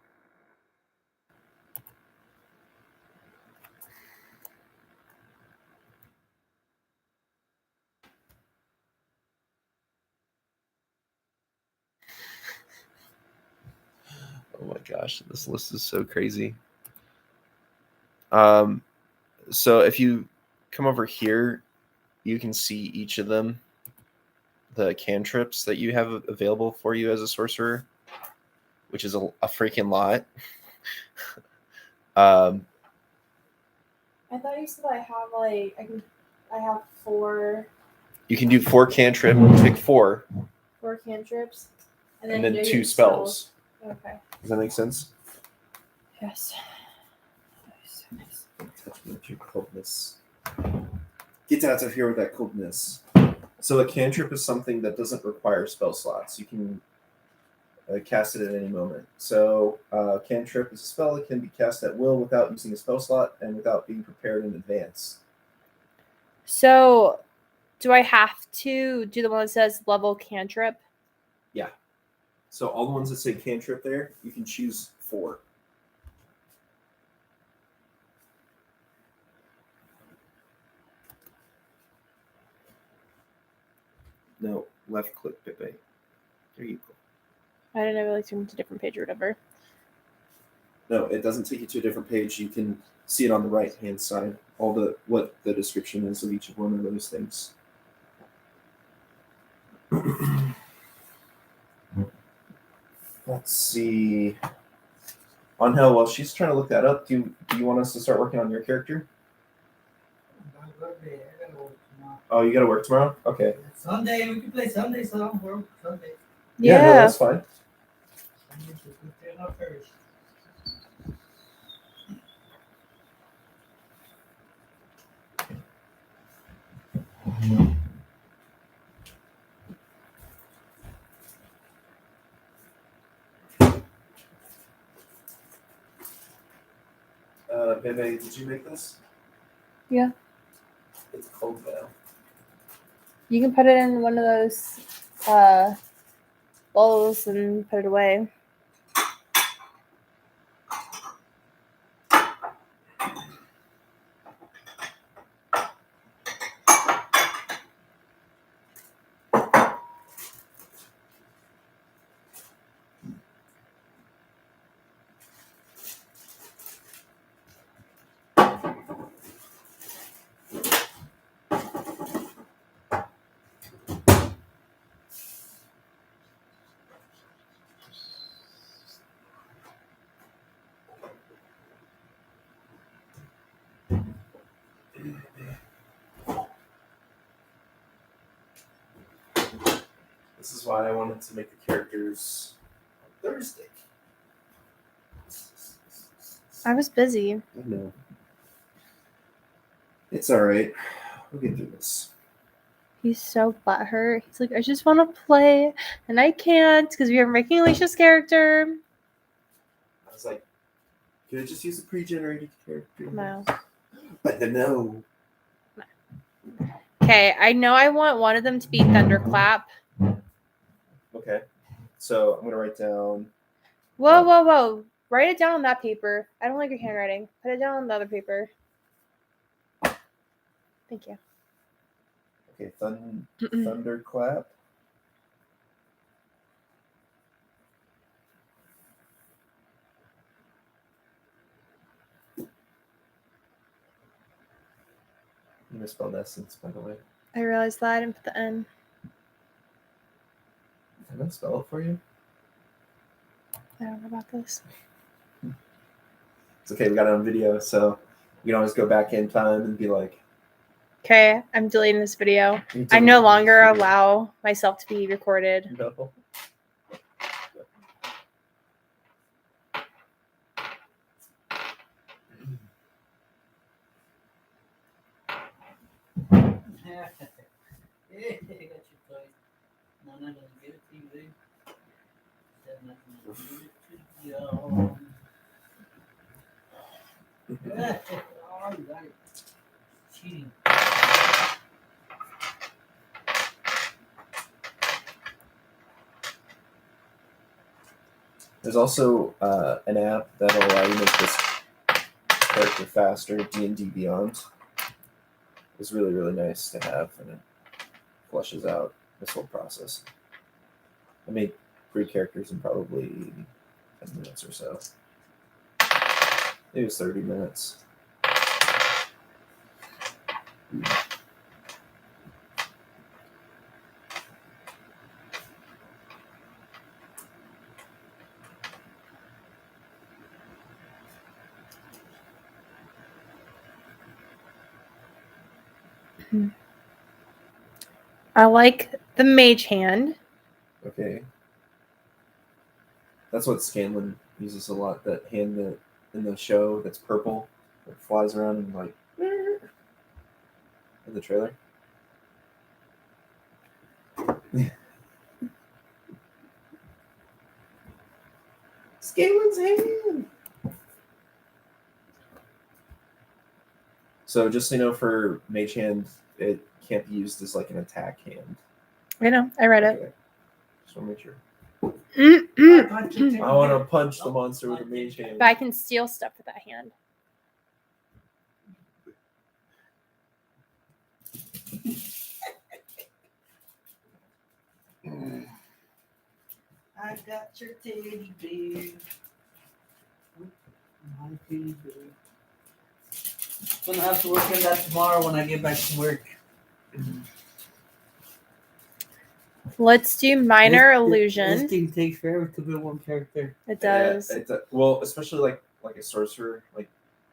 S1: Oh my gosh, this list is so crazy. So if you come over here, you can see each of them, the cantrips that you have available for you as a sorcerer, which is a freaking lot.
S2: I thought you said I have like I have 4
S1: You can do 4 cantrip, pick 4,
S2: cantrips,
S1: and then
S2: do
S1: 2
S2: your
S1: spells.
S2: Okay.
S1: Does that make sense?
S2: Yes.
S1: Touch me with your coldness. Get out of here with that coldness. So a cantrip is something that doesn't require spell slots. You can cast it at any moment. So cantrip is a spell that can be cast at will without using a spell slot and without being prepared in advance.
S2: So, do I have to do the one that says level cantrip?
S1: Yeah. So all the ones that say cantrip there, you can choose 4. No, left click, Pepe. There you go.
S2: I didn't know, like, to a different page or whatever.
S1: No, it doesn't take you to a different page. You can see it on the right hand side. What the description is of each one of those things. Let's see. Angel, while she's trying to look that up, do you want us to start working on your character? Oh, you got to work tomorrow? Okay.
S3: Sunday, we can play Sunday, so I'm work Sunday.
S1: Yeah, no, that's fine. Bebe, did you make this?
S2: Yeah.
S1: It's cold now.
S2: You can put it in one of those bowls and put it away.
S1: This is why I wanted to make the characters on Thursday.
S2: I was busy.
S1: I know. It's all right. We'll get through this.
S2: He's so butthurt. He's like, I just want to play, and I can't because we are making Alicia's character.
S1: I was like, could I just use a pre-generated character?
S2: No.
S1: But no.
S2: Okay, I know I want one of them to be Thunderclap.
S1: Okay. So I'm gonna write down.
S2: Whoa. Write it down on that paper. I don't like your handwriting. Put it down on the other paper. Thank you.
S1: Okay, thunderclap. You misspelled essence, by the way.
S2: I realized that I didn't put the N.
S1: Can I spell it for you?
S2: I don't know about this.
S1: It's okay, we got it on video, so we can always go back in time and be like,
S2: Okay, I'm deleting this video. I no longer allow myself to be recorded.
S1: No.
S3: Yeah. Oh, you got it. Cheating.
S1: There's also an app that'll allow you to make this character faster. D&D Beyond is really, really nice to have, and it flushes out this whole process. I made 3 characters in probably 10 minutes or so. Maybe it was 30 minutes.
S2: I like the mage hand.
S1: Okay. That's what Scanlan uses a lot. That hand that in the show that's purple, that flies around and like in the trailer. Scanlan's hand. So just so you know, for mage hand, it can't be used as like an attack hand.
S2: I know. I read it.
S1: Okay. Just want to make sure.
S2: But
S1: I want to punch the monster with a mage hand.
S2: I can steal stuff with that hand.
S3: I got your teddy bear. My teddy bear. Gonna have to work on that tomorrow when I get back to work.
S2: Let's do minor
S3: This
S2: illusion.
S3: thing takes forever to build one character.
S2: It does.
S1: Yeah, well, especially like a sorcerer, like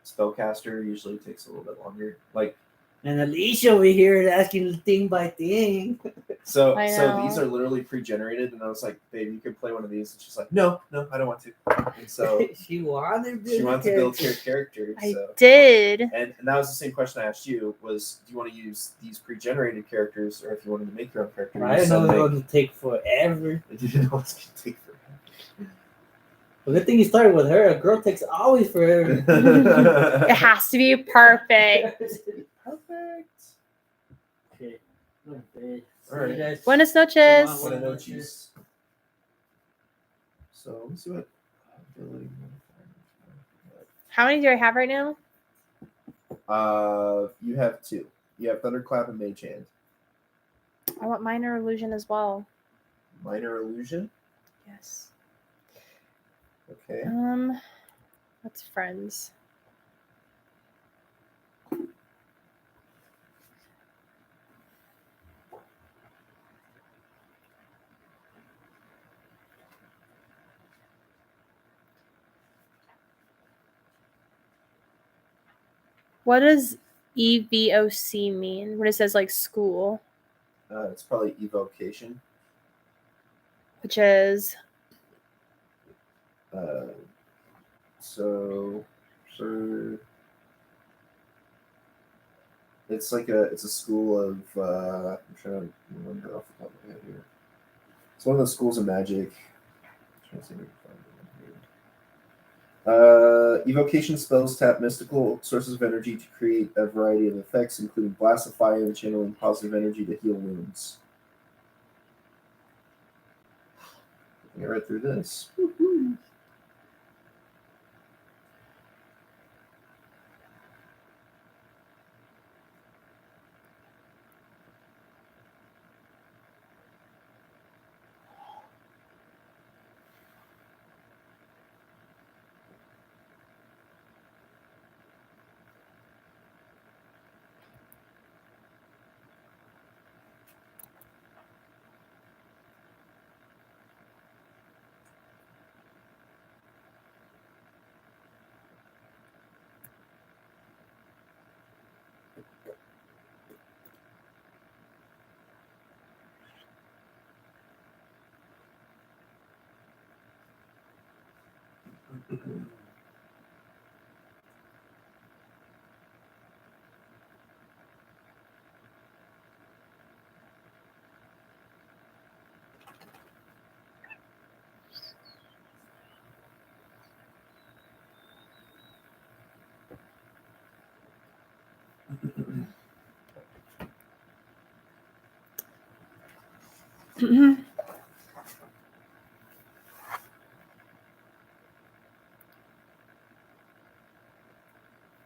S1: spellcaster, usually takes a little bit longer. Like
S3: And Alicia over here is asking thing by thing.
S1: so
S2: I
S1: these
S2: know.
S1: are literally pre-generated, and I was like, babe, you could play one of these, and she's like, no, I don't want to. And so
S3: She wanted
S1: she wants to build her character.
S2: I
S1: So.
S2: did.
S1: And that was the same question I asked you: was do you want to use these pre-generated characters, or if you wanted to make your own character?
S3: I didn't know it was going to take forever.
S1: I didn't know it was going to take forever.
S3: The good thing you started with her. A girl takes always forever.
S2: It has to be perfect.
S1: Perfect.
S3: Okay. Okay.
S1: All right.
S3: See you guys.
S2: Buenas noches.
S3: Come on.
S1: Buenas noches. So let's see what ability.
S2: How many do I have right now?
S1: You have 2. You have Thunderclap and Mage Hand.
S2: I want minor illusion as well.
S1: Minor Illusion.
S2: Yes.
S1: Okay.
S2: That's friends. What does EVOC mean? When it says like school,
S1: It's probably Evocation.
S2: which is
S1: So for it's a school of I'm trying to remember off the top of my head here. It's one of the schools of magic. I'm trying to see if I can find it here. Evocation spells tap mystical sources of energy to create a variety of effects, including blast of fire and channeling positive energy to heal wounds. I read through this. Woo-hoo.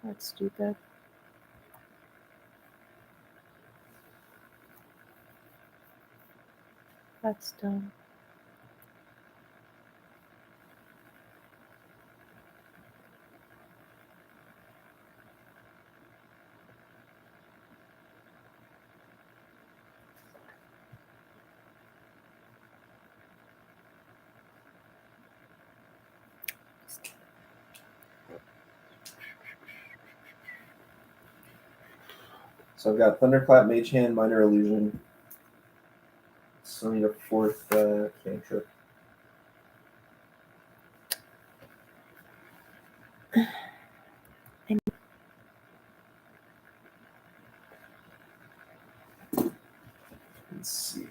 S4: That's stupid. That's dumb.
S1: So I've got Thunderclap, Mage Hand, Minor Illusion. So I need a fourth cantrip. Let's see.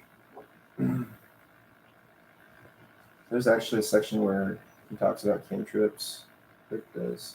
S1: There's actually a section where he talks about cantrips. Rick does.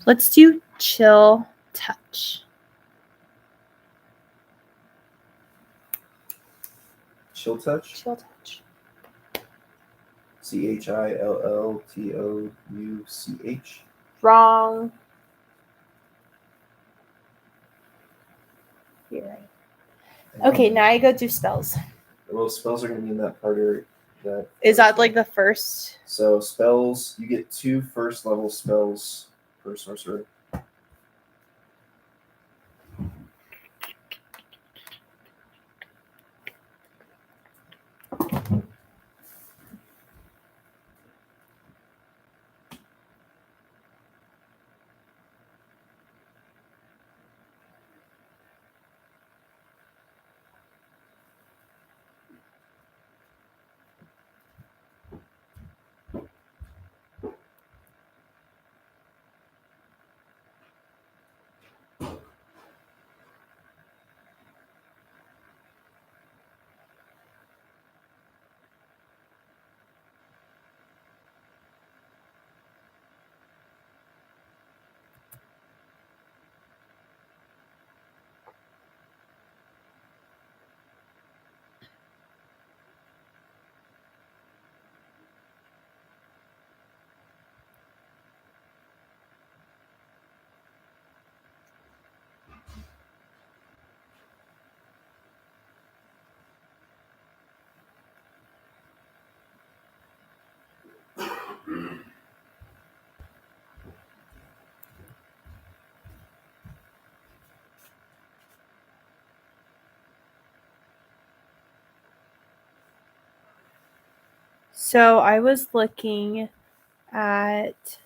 S4: Let's do chill touch.
S1: Chill Touch.
S4: Chill touch.
S1: ChillTouch.
S4: Wrong. You're right. Okay, now I go do spells.
S1: Well, spells are going to be in that part area.
S4: Is that like the first?
S1: So spells, you get 2 first level spells per sorcerer.
S4: So I was looking at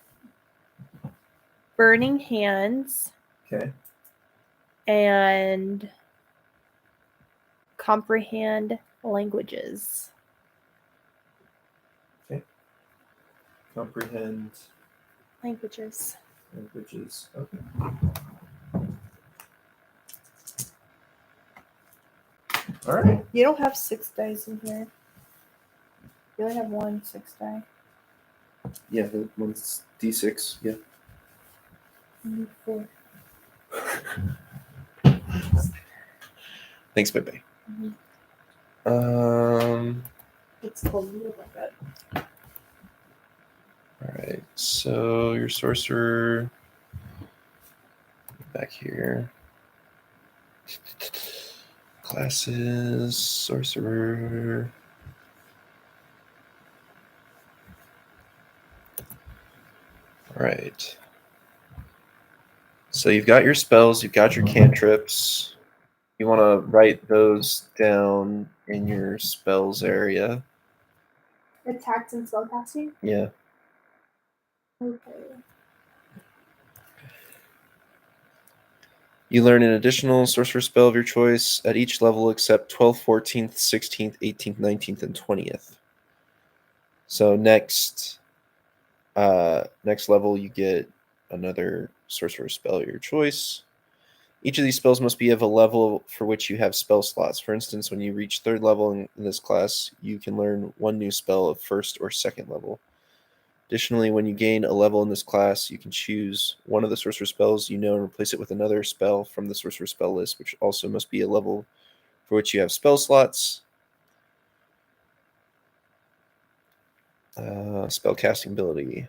S4: Burning Hands
S1: Okay.
S4: and Comprehend Languages.
S1: Comprehend
S4: Languages.
S1: languages. Okay. All right.
S4: You don't have 6 dice in here. You only have 1 6 die.
S1: Yeah, the one's D6. Yeah.
S4: You need 4.
S1: Thanks, baby.
S4: It's totally like that.
S1: All right. So your sorcerer back here. Classes, sorcerer. All right. So you've got your spells, you've got your cantrips. You want to write those down in your spells area.
S4: Attacks and spellcasting?
S1: Yeah.
S4: Okay.
S1: You learn an additional sorcerer spell of your choice at each level except 12th, 14th, 16th, 18th, 19th, and 20th. So next level you get another sorcerer spell of your choice. Each of these spells must be of a level for which you have spell slots. For instance, when you reach 3rd level in this class, you can learn one new spell of 1st or 2nd level. Additionally, when you gain a level in this class, you can choose one of the sorcerer spells you know and replace it with another spell from the sorcerer spell list, which also must be a level for which you have spell slots. Spell casting ability.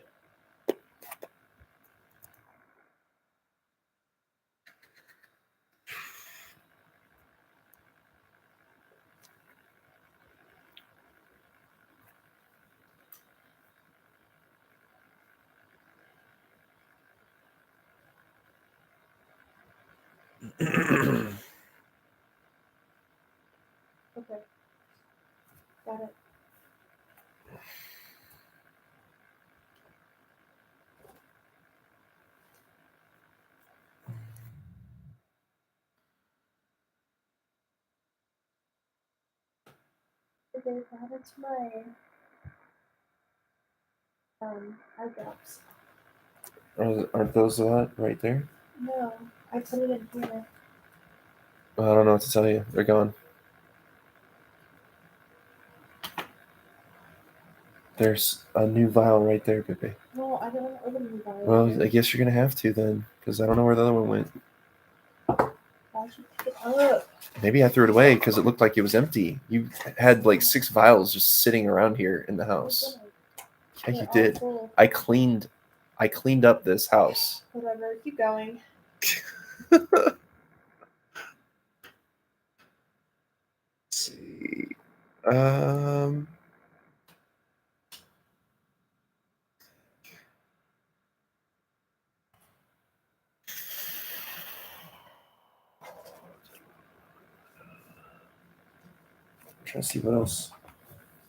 S4: Okay. Got it. Okay, that's my eye drops.
S1: Aren't those that right there?
S4: No, I put it in here.
S1: Well, I don't know what to tell you. They're gone. There's a new vial right there, Pepe.
S4: No, I don't want to open the vial.
S1: Well, I guess you're going to have to then, because I don't know where the other one went.
S4: Why should you pick it up?
S1: Maybe I threw it away because it looked like it was empty. You had like 6 vials just sitting around here in the house. Yeah, you
S4: They're all
S1: did.
S4: full.
S1: I cleaned up this house.
S4: Whatever, keep going.
S1: Let's see. I'm trying to see what else.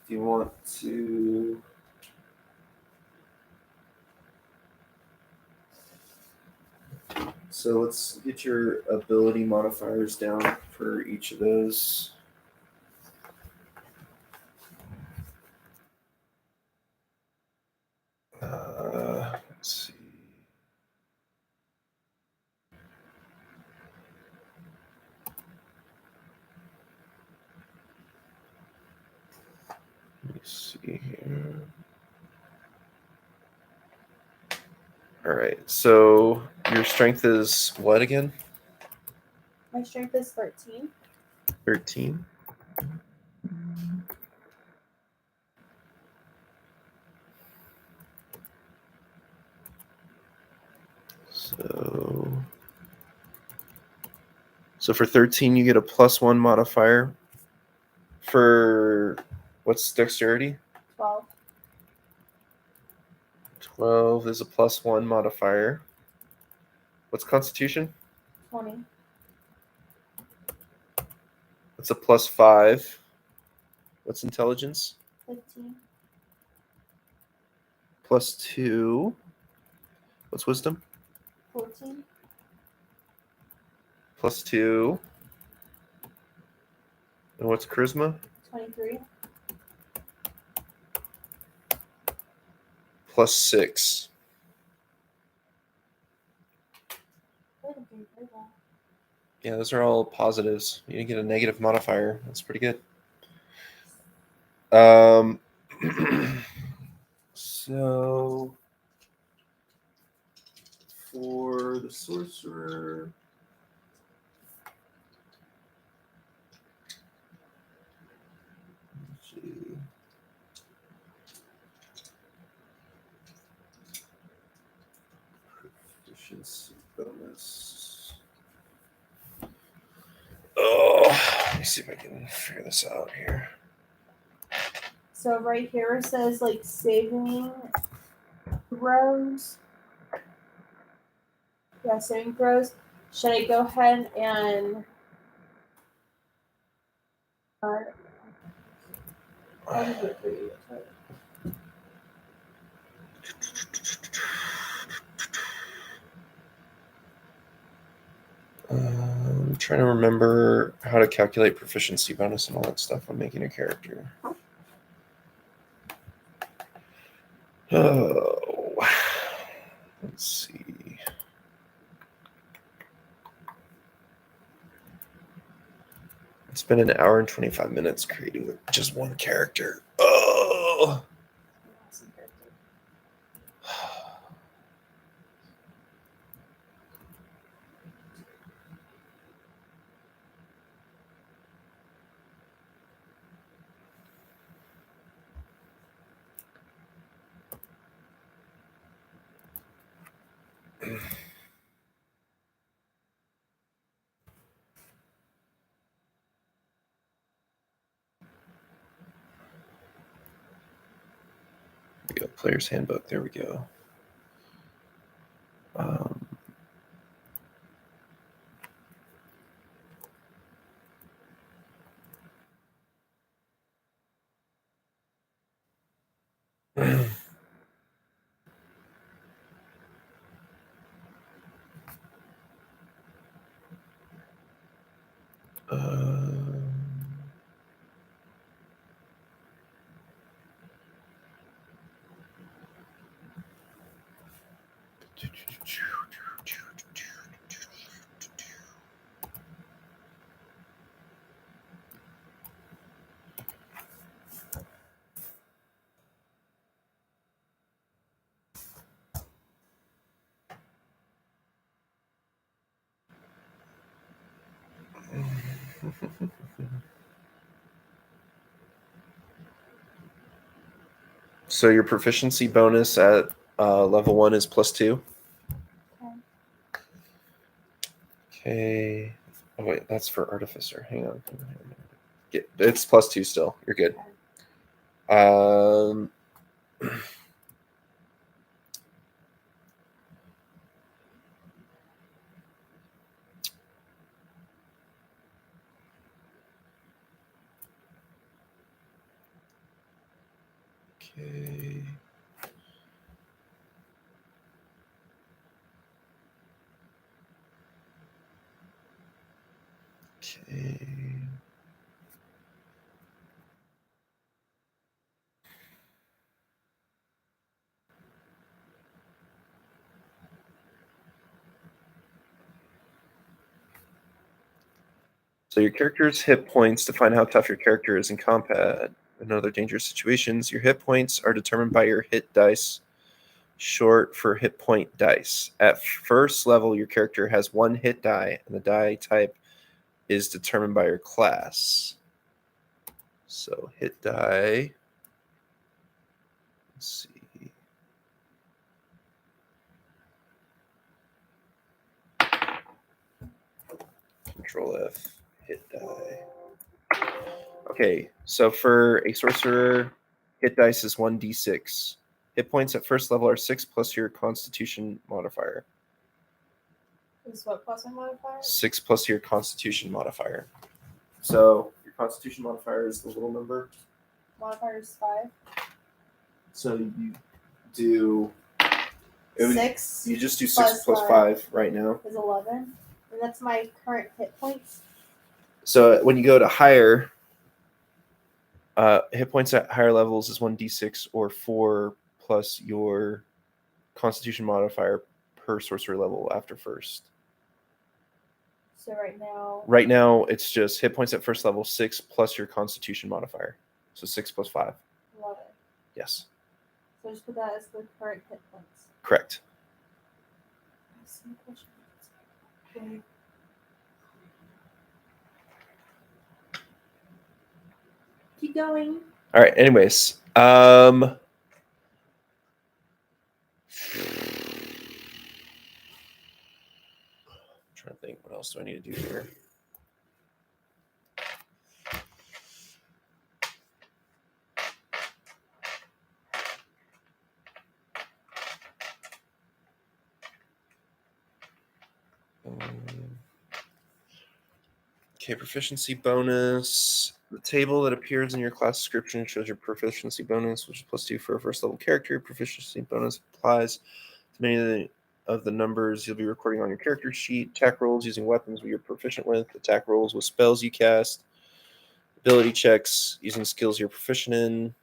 S1: Do you want to? So let's get your ability modifiers down for each of those. Let's see. Let me see here. All right. So your strength is what again?
S4: My strength is 13.
S1: 13. So for 13, you get a +1 modifier. For what's dexterity?
S4: 12.
S1: 12 is a +1 modifier. What's constitution?
S4: 20.
S1: That's a +5. What's intelligence?
S4: 15.
S1: +2. What's wisdom?
S4: 14.
S1: +2. And what's charisma?
S4: 23.
S1: +6.
S4: Okay, very well.
S1: Yeah, those are all positives. You didn't get a negative modifier. That's pretty good. So for the sorcerer, let's see. Proficiency bonus. Oh, let me see if I can figure this out here.
S4: So right here it says like saving throws. Yeah, saving throws. Should I go ahead and I'll just do it for you.
S1: trying to remember how to calculate proficiency bonus and all that stuff when making a character. Oh, let's see. It's been an hour and 25 minutes creating just one character. Oh. We go, player's handbook. There we go. So your proficiency bonus at level 1 is +2. Okay. Oh wait, that's for artificer. Hang on. It's +2 still. You're good. Okay. Okay. So your character's hit points define how tough your character is in combat and other dangerous situations. Your hit points are determined by your hit dice, short for hit point dice. At first level, your character has 1 hit die, and the die type is determined by your class. So hit die. Let's see. Control F. Hit die. Okay, so for a sorcerer, hit dice is 1d6. Hit points at first level are 6 plus your Constitution modifier.
S2: Is what plus my modifier?
S1: 6 plus your Constitution modifier. So your Constitution modifier is the little number.
S2: Modifier is 5.
S1: So you do
S2: 6.
S1: You just do 6 plus 5 right now.
S2: Is 11, and that's my current hit points.
S1: So when you go to higher, hit points at higher levels is 1d6 or 4 plus your Constitution modifier per sorcerer level after first.
S2: So right
S1: now it's just hit points at first level 6 plus your Constitution modifier. So 6 plus 5.
S2: 11.
S1: Yes.
S2: So just put that as the current hit points.
S1: Correct.
S2: Okay. Keep going.
S1: All right. Anyways, trying to think, what else do I need to do here? Okay, proficiency bonus. The table that appears in your class description shows your proficiency bonus, which is +2 for a first level character. Proficiency bonus applies to many of the of the numbers you'll be recording on your character sheet. Attack rolls using weapons you're proficient with. Attack rolls with spells you cast. Ability checks using skills you're proficient in.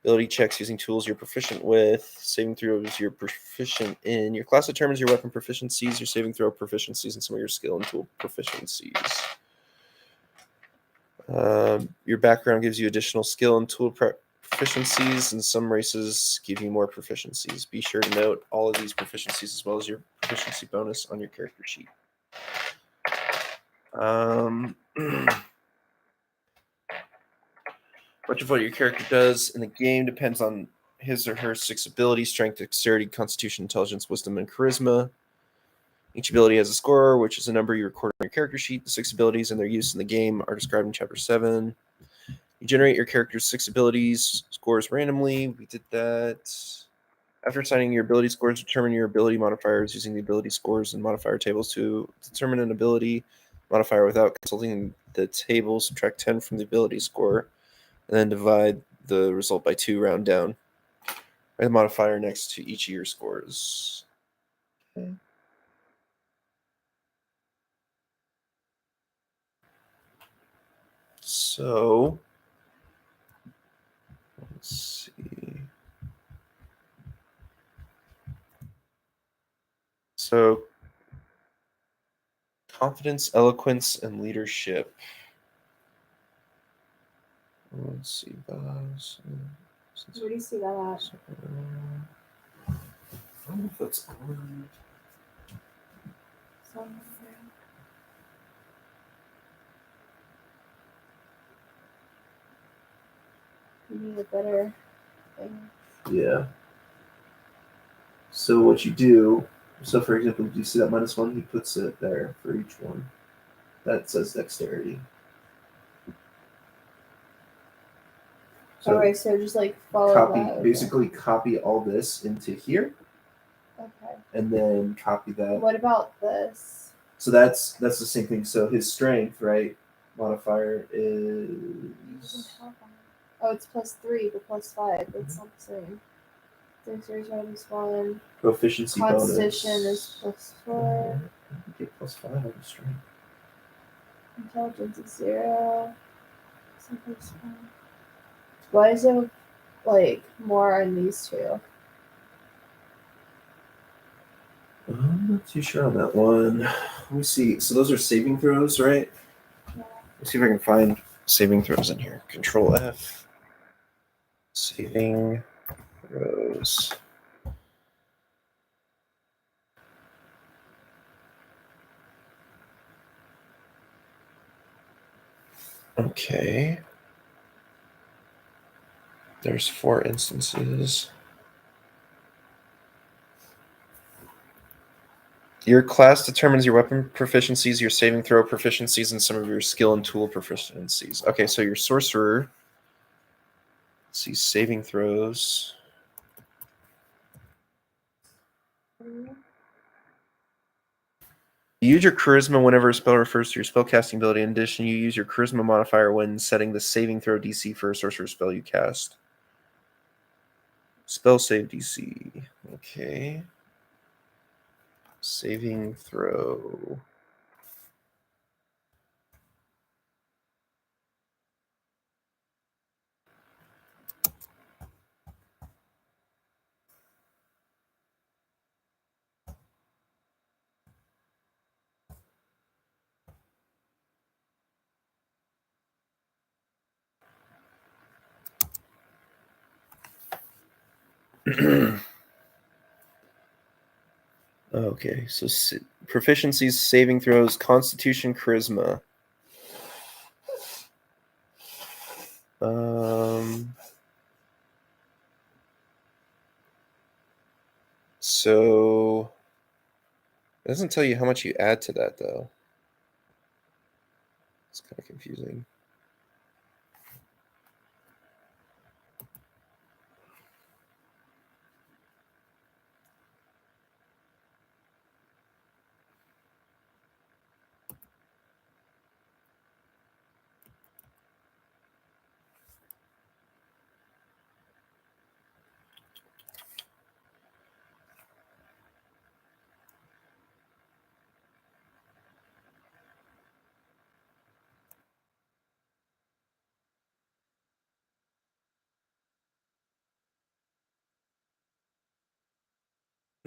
S1: Ability checks using tools you're proficient with. Saving throws you're proficient in. Your class determines your weapon proficiencies, your saving throw proficiencies, and some of your skill and tool proficiencies. Your background gives you additional skill and tool proficiencies, and some races give you more proficiencies. Be sure to note all of these proficiencies as well as your proficiency bonus on your character sheet. Much of what your character does in the game depends on his or her 6 abilities: strength, dexterity, constitution, intelligence, wisdom, and charisma. Each ability has a score, which is a number you record on your character sheet. The 6 abilities and their use in the game are described in Chapter 7. You generate your character's 6 abilities scores randomly. We did that. After assigning your ability scores, determine your ability modifiers using the ability scores and modifier tables. To determine an ability modifier without consulting the table, subtract 10 from the ability score, and then divide the result by 2, round down. Write the modifier next to each of your scores. Okay. So, let's see. So, confidence, eloquence, and leadership. Let's see.
S4: Where do you see that at?
S1: I don't know if that's on.
S4: Somewhere. You need a better thing.
S1: Yeah. So what you do, so for example, do you see that -1? He puts it there for each one. That says dexterity. So
S4: Okay, so just like follow
S1: copy,
S4: that. Okay.
S1: basically copy all this into here,
S4: Okay.
S1: and then copy that.
S4: What about this?
S1: So that's the same thing. So his strength, right, modifier is.
S4: Oh, it's +3 to +5. It's not the same. Dexterity is +1.
S1: Proficiency
S4: Constitution
S1: bonus.
S4: is +4.
S1: You get +5 on the strength.
S4: Intelligence is 0. Something's fine. Why is it like more on these two?
S1: I'm not too sure on that one. Let me see. So those are saving throws, right?
S4: Yeah.
S1: Let's see if I can find saving throws in here. Control F. Saving throws. Okay. There's 4 instances. Your class determines your weapon proficiencies, your saving throw proficiencies, and some of your skill and tool proficiencies. Okay, so your sorcerer. Let's see, saving throws. You use your charisma whenever a spell refers to your spellcasting ability. In addition, you use your charisma modifier when setting the saving throw DC for a sorcerer spell you cast. Spell save DC. Okay. Saving throw. Okay, so proficiencies, saving throws, constitution, charisma. So it doesn't tell you how much you add to that, though. It's kind of confusing.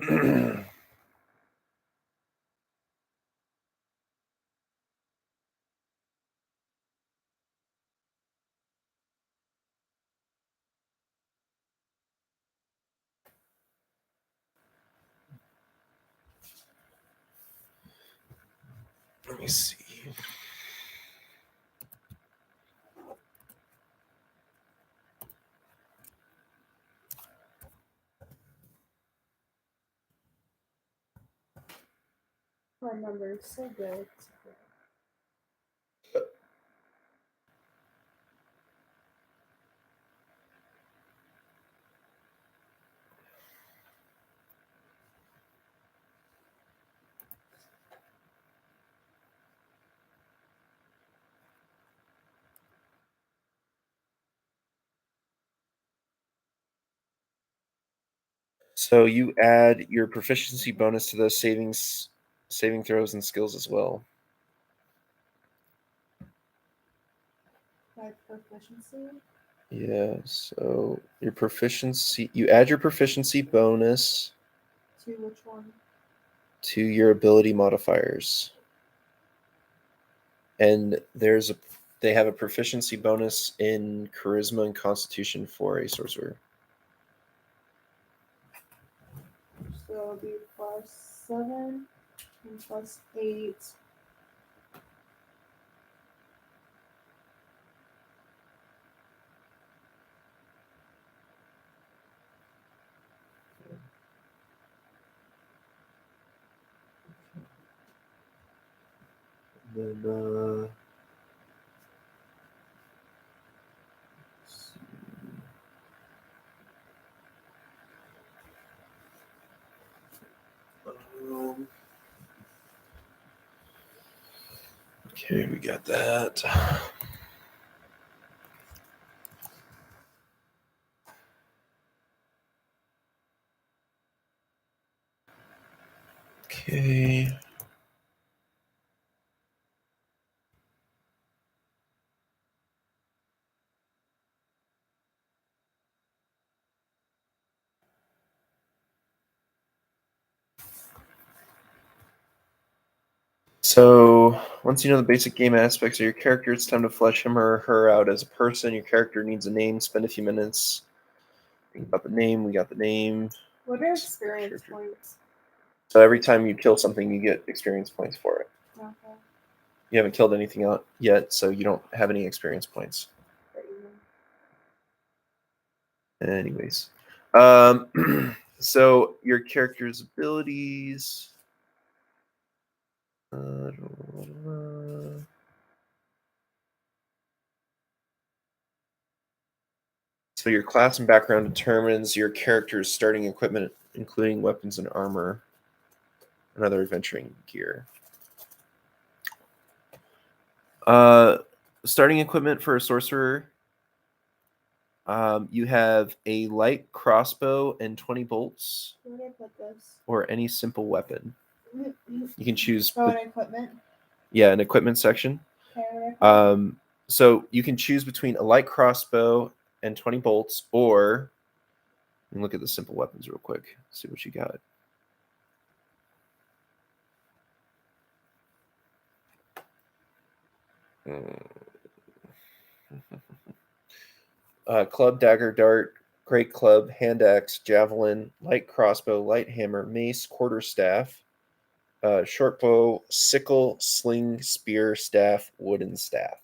S1: Let me see.
S4: I remember, so good.
S1: So you add your proficiency bonus to those saving throws and skills as well.
S4: My proficiency.
S1: Yeah, so your proficiency, you add your proficiency bonus
S4: To which one?
S1: to your ability modifiers. And they have a proficiency bonus in charisma and constitution for a sorcerer.
S4: So it'll be +7 and +8.
S1: Then let's see. Okay, we got that. Okay. So once you know the basic game aspects of your character, it's time to flesh him or her out as a person. Your character needs a name. Spend a few minutes thinking about the name. We got the name.
S4: What are experience
S1: Character.
S4: points?
S1: So every time you kill something, you get experience points for it.
S4: Okay.
S1: You haven't killed anything out yet, so you don't have any experience points. Anyways, so your character's abilities. So your class and background determines your character's starting equipment, including weapons and armor and other adventuring gear. Starting equipment for a sorcerer. You have a light crossbow and 20 bolts,
S4: Where did I put this?
S1: or any simple weapon. You can choose.
S4: Oh, and equipment.
S1: Yeah, an equipment section.
S4: Okay, where did I put it?
S1: So you can choose between a light crossbow and 20 bolts, or look at the simple weapons real quick. See what you got. Club, dagger, dart, great club, hand axe, javelin, light crossbow, light hammer, mace, quarterstaff, short bow, sickle, sling, spear, staff, wooden staff.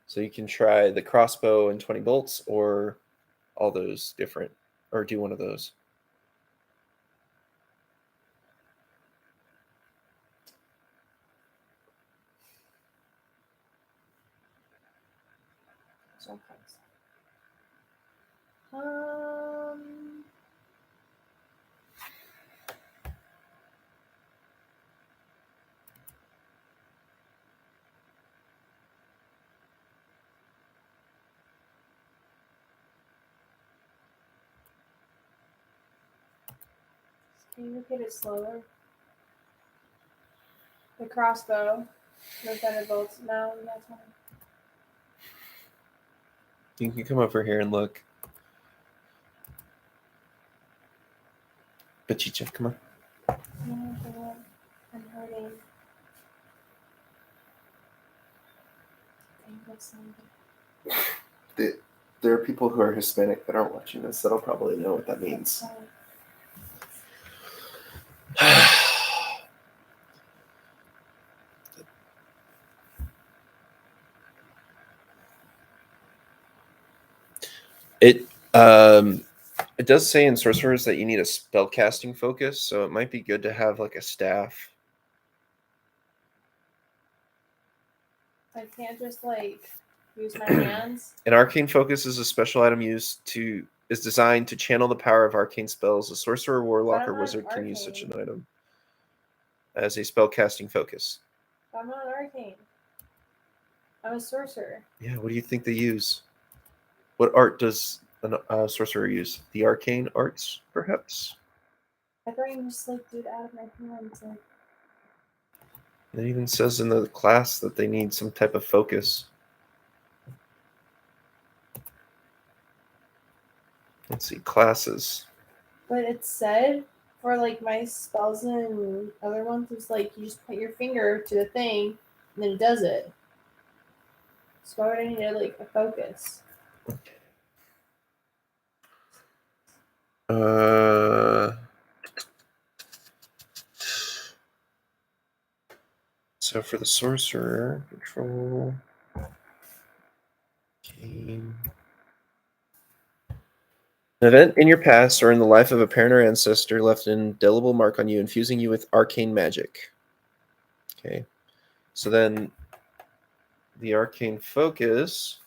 S1: So you can try the crossbow and 20 bolts, or all those different, or do one of those.
S4: So um. Can you repeat it slower? The crossbow, the thunderbolts. No, that's one.
S1: You can come over here and look. Bachicha, come on.
S4: No, God, I'm hurting. Okay, that's not
S1: There are people who are Hispanic that aren't watching this that'll probably know what that means. It does say in sorcerers that you need a spellcasting focus, so it might be good to have like a staff.
S4: I can't just like use my hands.
S1: An arcane focus is a special item is designed to channel the power of arcane spells. A sorcerer, warlock,
S4: But
S1: or
S4: I'm not
S1: wizard can use such
S4: arcane.
S1: an item as a spellcasting focus.
S4: I'm not an arcane. I'm a sorcerer.
S1: Yeah, what do you think they use? What art does a sorcerer use? The arcane arts, perhaps?
S4: I thought you just like do it out of my hands. Like,
S1: It even says in the class that they need some type of focus. Let's see, classes.
S4: but it said for like my spells and other ones, it's like you just put your finger to the thing and then it does it. So why would I need like a focus?
S1: So for the sorcerer, control, game. An event in your past or in the life of a parent or ancestor left an indelible mark on you, infusing you with arcane magic. Okay. So then the arcane focus.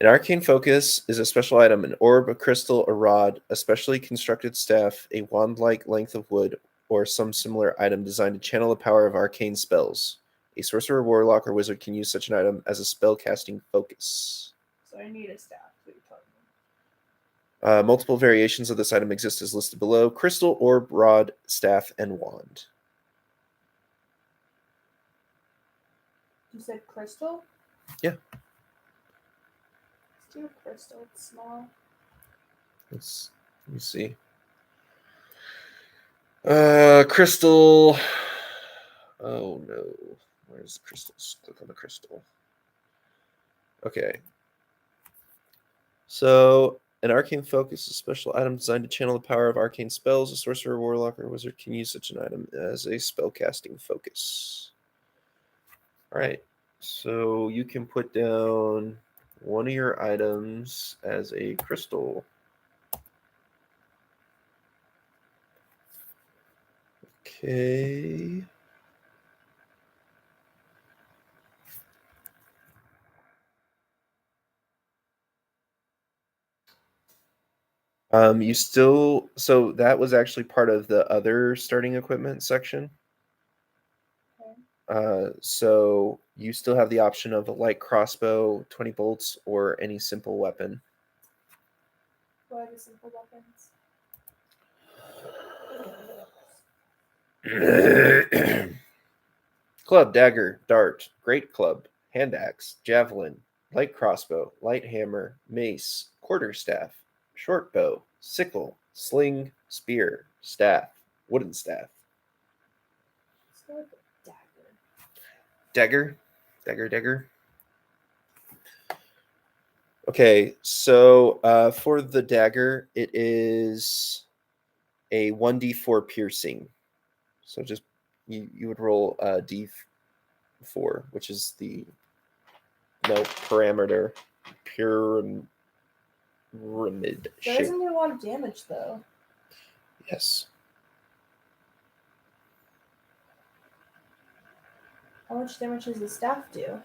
S1: An arcane focus is a special item, an orb, a crystal, a rod, a specially constructed staff, a wand-like length of wood, or some similar item designed to channel the power of arcane spells. A sorcerer, warlock, or wizard can use such an item as a spell-casting focus.
S4: So I need a staff. What you talking about?
S1: Multiple variations of this item exist as listed below: crystal, orb, rod, staff, and wand.
S4: You said crystal?
S1: Yeah.
S4: Let's do a crystal. It's small.
S1: Let me see. Crystal. Oh no. Where's the crystals? Click on the crystal. Okay. So, an arcane focus is a special item designed to channel the power of arcane spells. A sorcerer, warlock, or wizard can use such an item as a spellcasting focus. All right. So, you can put down one of your items as a crystal. Okay. So that was actually part of the other starting equipment section.
S4: Okay.
S1: So you still have the option of a light crossbow, 20 bolts, or any simple weapon.
S4: What are the simple weapons?
S1: Club, dagger, dart, great club, hand axe, javelin, light crossbow, light hammer, mace, quarterstaff, short bow, sickle, sling, spear, staff, wooden staff.
S4: Let's go with the dagger.
S1: Dagger. Okay, so for the dagger, it is a 1d4 piercing. So just you would roll a d4, which is the parameter pyramid
S4: That
S1: shape.
S4: doesn't do a lot of damage though.
S1: Yes.
S4: How much damage does the staff do?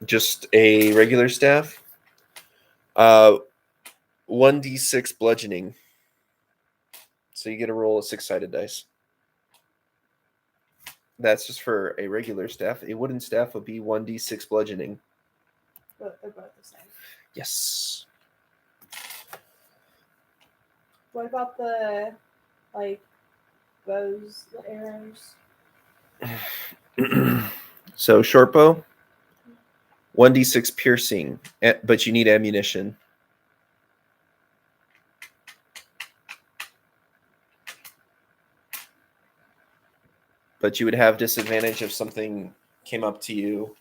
S1: Just a regular staff. 1d6 bludgeoning. So you get to roll a 6-sided dice. That's just for a regular staff. A wooden staff would be 1d6 bludgeoning.
S4: But they're both the same.
S1: Yes.
S4: What about the like bows, the arrows?
S1: So short bow, 1d6 piercing, but you need ammunition. but you would have disadvantage if something came up to you.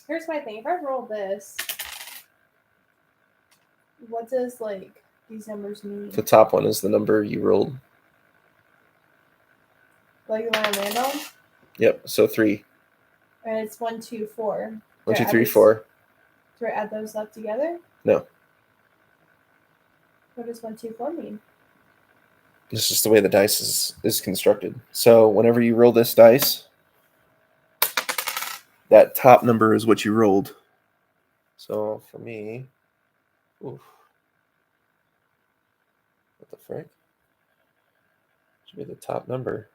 S4: Here's my thing. If I roll this, what does like these numbers mean?
S1: The top one is the number you rolled.
S4: Like the one I land on?
S1: Yep. So 3.
S4: And it's 1, 2, 4.
S1: 1, 2,
S4: Do I add
S1: 3,
S4: those-
S1: 4.
S4: Do I add those up together?
S1: No.
S4: What does 1, 2, 4 mean?
S1: This is just the way the dice is constructed. So whenever you roll this dice, that top number is what you rolled. So for me, oof. What the frick? Should be the top number.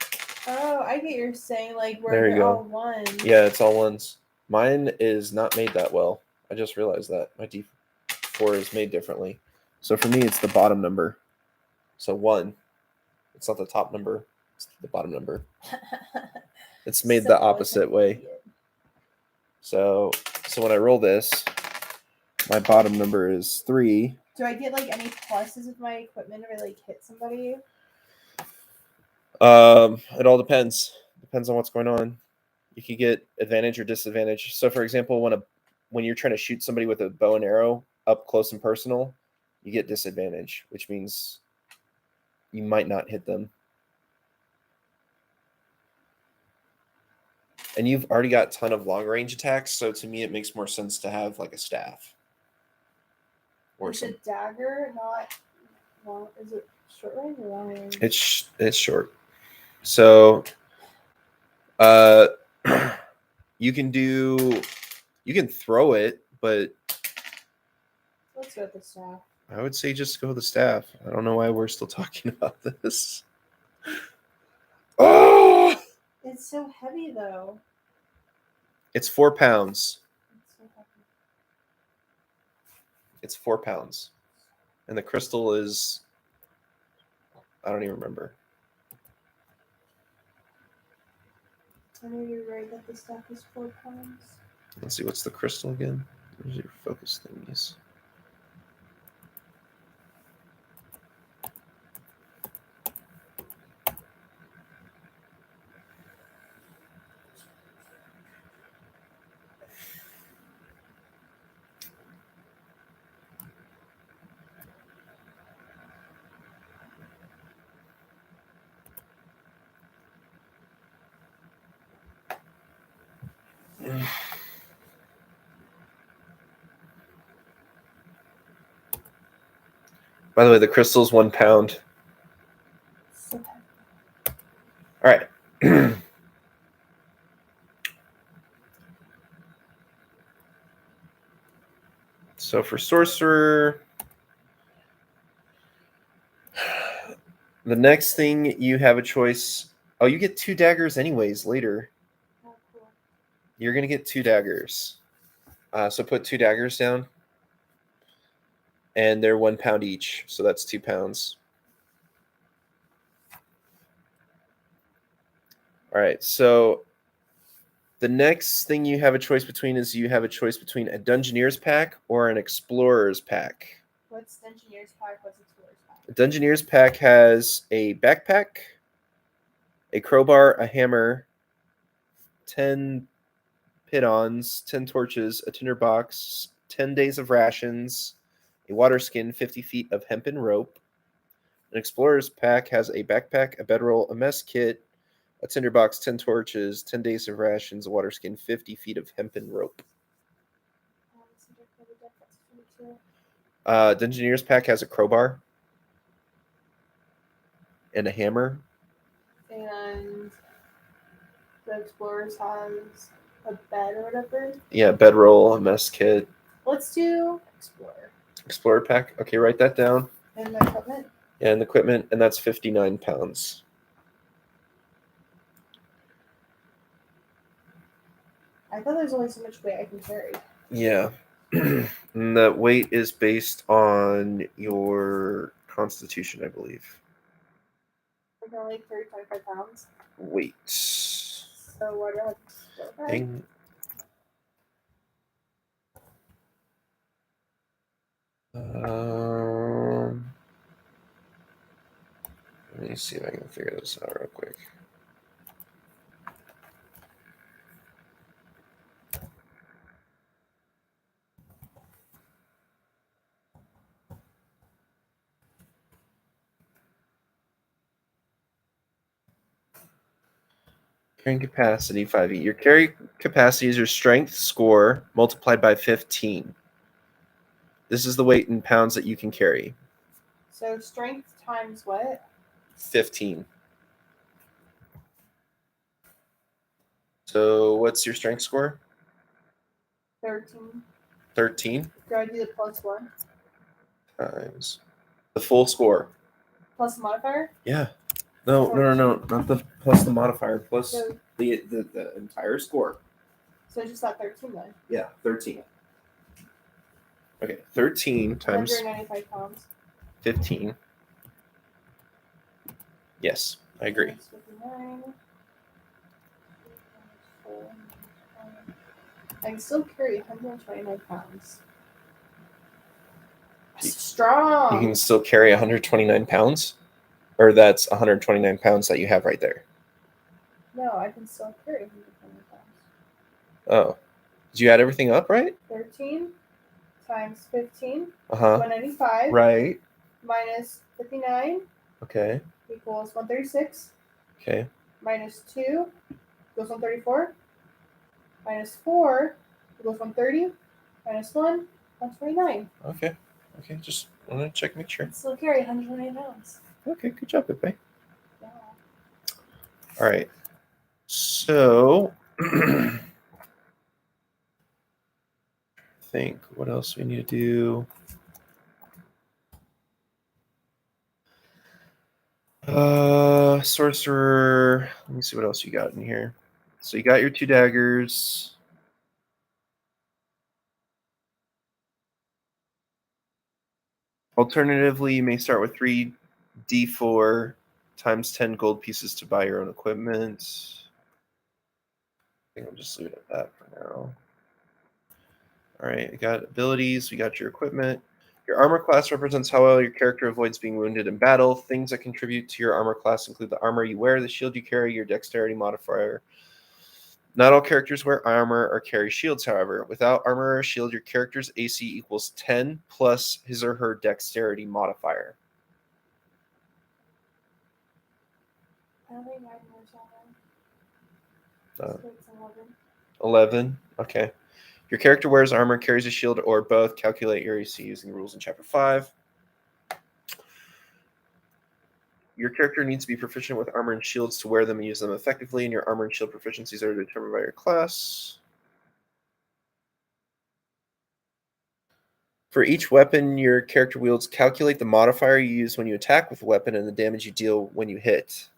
S4: Oh, I get you're saying like where
S1: There you
S4: they're
S1: go.
S4: all ones.
S1: Yeah, it's all ones. Mine is not made that well. I just realized that. My D4 is made differently. So for me, it's the bottom number. So 1. It's not the top number. It's the bottom number. It's made the
S4: So
S1: opposite way.
S4: idiot.
S1: So when I roll this, my bottom number is 3.
S4: Do I get like any pluses with my equipment if I like hit somebody?
S1: It all depends. Depends on what's going on. You could get advantage or disadvantage. So, for example, when you're trying to shoot somebody with a bow and arrow up close and personal, you get disadvantage, which means you might not hit them. And you've already got a ton of long range attacks, so to me, it makes more sense to have like a staff or
S4: Is
S1: something.
S4: a dagger not long? Is it short range or long range?
S1: It's short. So, you can throw it, but
S4: Let's go with the staff.
S1: I would say just go with the staff. I don't know why we're still talking about this. Oh,
S4: It's so heavy though.
S1: it's 4 pounds.
S4: It's so heavy.
S1: It's 4 pounds, and the crystal is, I don't even remember.
S4: I know you're right that the staff is 4 pounds.
S1: Let's see, what's the crystal again? Where's your focus thingies? By the way, the crystal's 1 pound.
S4: So heavy.
S1: All right. So for sorcerer, the next thing you have a choice. Oh, you get 2 daggers anyways later.
S4: Oh, cool.
S1: You're going to get 2 daggers. So put 2 daggers down. And they're 1 pound each. So that's 2 pounds. All right. So the next thing you have a choice between is you have a choice between a Dungeoneer's pack or an Explorer's pack.
S4: What's Engineer's pack? What's Explorer's pack?
S1: The Dungeoneer's pack has a backpack, a crowbar, a hammer, 10 pitons, 10 torches, a tinderbox, 10 days of rations, a water skin, 50 feet of hempen rope. An Explorer's pack has a backpack, a bedroll, a mess kit, a tinderbox, 10 torches, 10 days of rations, a water skin, 50 feet of hempen rope. Dungeoneer's pack has a crowbar and a hammer.
S4: And the Explorers has a bed or whatever.
S1: Yeah, bedroll, a mess kit.
S4: Let's do Explorer.
S1: Explorer pack. Okay, write that down.
S4: And the equipment.
S1: And equipment, and that's 59 pounds.
S4: I thought there's only so much weight I can carry.
S1: Yeah. And the weight is based on your constitution, I believe.
S4: Like only 30, 25 pounds.
S1: Weight.
S4: So what do I have to still carry?
S1: Dang. Let me see if I can figure this out real quick. Carrying capacity 5e. Your carry capacity is your strength score multiplied by 15. This is the weight in pounds that you can carry.
S4: So strength times what?
S1: 15. So what's your strength score?
S4: 13.
S1: 13
S4: Do I do the +1?
S1: times the full score.
S4: Plus modifier?
S1: Yeah. No. Not the plus the modifier, plus
S4: So,
S1: the entire score.
S4: so it's just that 13 then.
S1: Yeah, 13. Okay, 13 times
S4: 195 pounds.
S1: 15. Yes, I agree.
S4: Minus 59. I can still carry 129 pounds. That's strong.
S1: You can still carry 129 pounds? Or that's 129 pounds that you have right there?
S4: No, I can still carry 129 pounds.
S1: Oh. Did you add everything up, right?
S4: 13 times 15,
S1: Uh-huh.
S4: 195.
S1: Right.
S4: Minus 59
S1: Okay.
S4: equals 136.
S1: Okay.
S4: Minus 2 equals 134. Minus 4 equals 130. Minus 1, 129.
S1: Okay. Okay, just want to check, make sure.
S4: I still carry 129 pounds.
S1: Okay, good job, Pepe.
S4: Yeah.
S1: All right. So, I think what else we need to do? Sorcerer. Let me see what else you got in here. So you got your 2 daggers. Alternatively, you may start with 3d4 times 10 gold pieces to buy your own equipment. I think I'll just leave it at that for now. All right, we got abilities, we got your equipment. Your armor class represents how well your character avoids being wounded in battle. Things that contribute to your armor class include the armor you wear, the shield you carry, your dexterity modifier. Not all characters wear armor or carry shields, however. Without armor or shield, your character's AC equals 10 plus his or her dexterity modifier.
S4: I don't think mine was
S1: Uh,
S4: so it's 11.
S1: 11. Okay. Your character wears armor, carries a shield, or both. Calculate your AC using the rules in Chapter 5. Your character needs to be proficient with armor and shields to wear them and use them effectively, and your armor and shield proficiencies are determined by your class. For each weapon your character wields, calculate the modifier you use when you attack with the weapon and the damage you deal when you hit.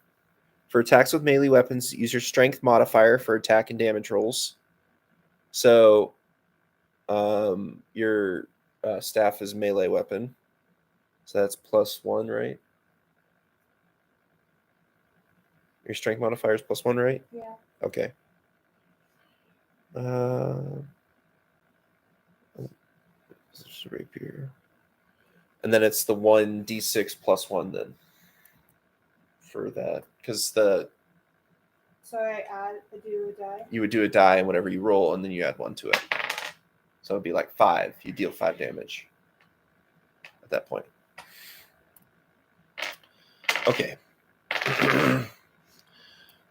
S1: For attacks with melee weapons, use your strength modifier for attack and damage rolls. So, your staff is melee weapon. So that's +1, right? Your strength modifier is +1, right?
S4: Yeah.
S1: Okay. This is rapier. And then it's the 1d6 +1 then for that. Because
S4: So I do a die.
S1: you would do a die and whatever you roll, and then you add 1 to it. So it'd be like 5. You deal 5 damage at that point. Okay.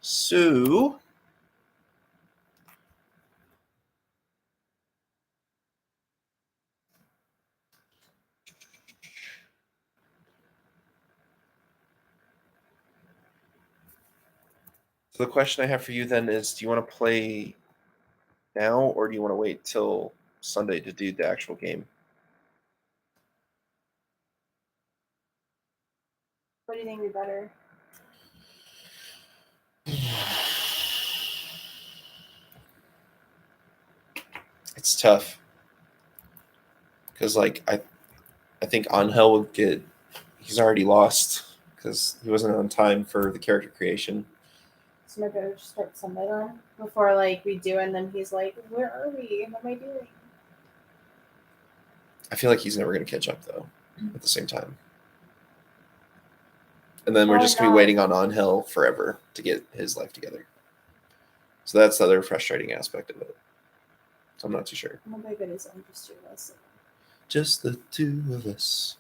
S1: So the question I have for you then is, do you want to play now or do you want to wait till Sunday to do the actual game?
S4: What do you think would be better?
S1: It's tough. Because like I think Angel would get, he's already lost because he wasn't on time for the character creation.
S4: So maybe I would just start Sunday then before like we do, and then he's like, "Where are we? What am I doing?"
S1: I feel like he's never going to catch up though at the same time. And then we're
S4: Why
S1: just going to be
S4: not?
S1: waiting on Angel forever to get his life together. So that's the other frustrating aspect of it. So I'm not too sure.
S4: Oh my goodness, I'm just doing this.
S1: Just the 2 of us.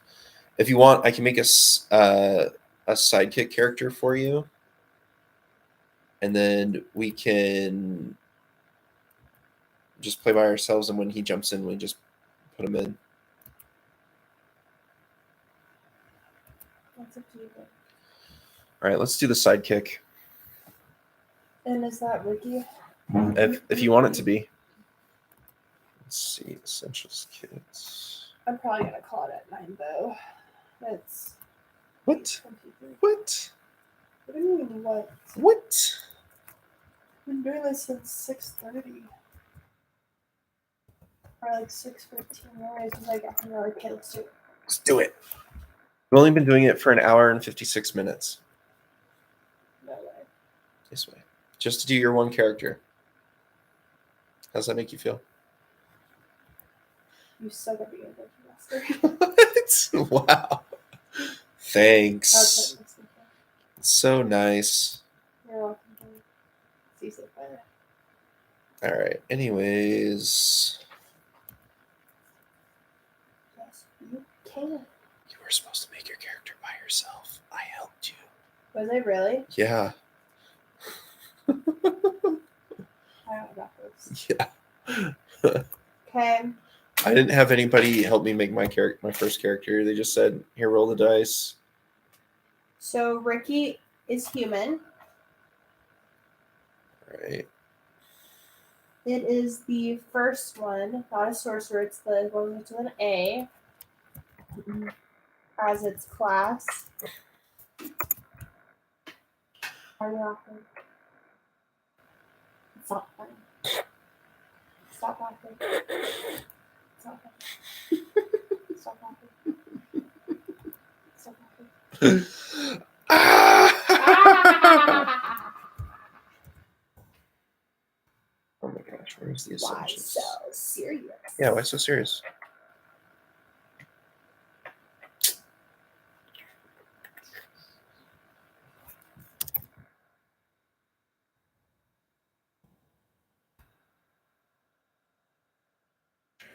S1: If you want, I can make a sidekick character for you. and then we can just play by ourselves. And when he jumps in, we just put him in.
S4: That's up to you. Then.
S1: All right, let's do the sidekick.
S4: And is that Ricky?
S1: If you want it to be. Let's see, essentials kits.
S4: I'm probably gonna call it at 9 though. It's
S1: What?
S4: 23.
S1: What?
S4: I don't even know what.
S1: What?
S4: I've been doing this since 6:30. Or like 6:15. Anyways, it's like I can really let's do it.
S1: Let's do it. We've only been doing it for an hour and 56 minutes.
S4: No way.
S1: This way. Just to do your one character. How's that make you feel?
S4: You suck at being a dungeon master.
S1: What? Wow. Thanks.
S4: That's what makes me feel.
S1: So nice.
S4: You're welcome. See you later.
S1: All right. Anyways,
S4: Yes, you can.
S1: you were supposed to make your character by yourself. I helped you.
S4: Was I really?
S1: Yeah.
S4: I don't got this.
S1: Yeah.
S4: Okay.
S1: I didn't have anybody help me make my first character. They just said, "Here, roll the dice."
S4: So Ricky is human.
S1: All right.
S4: It is the first one, not a sorcerer. It's the one with an A as its class. Are you laughing? Stop laughing. Stop laughing. Stop laughing. Stop laughing. Stop laughing.
S1: Oh my gosh, where's the
S4: Why
S1: essentials?
S4: so serious?
S1: Yeah, why so serious?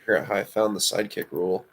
S1: Figure out how I found the sidekick rule.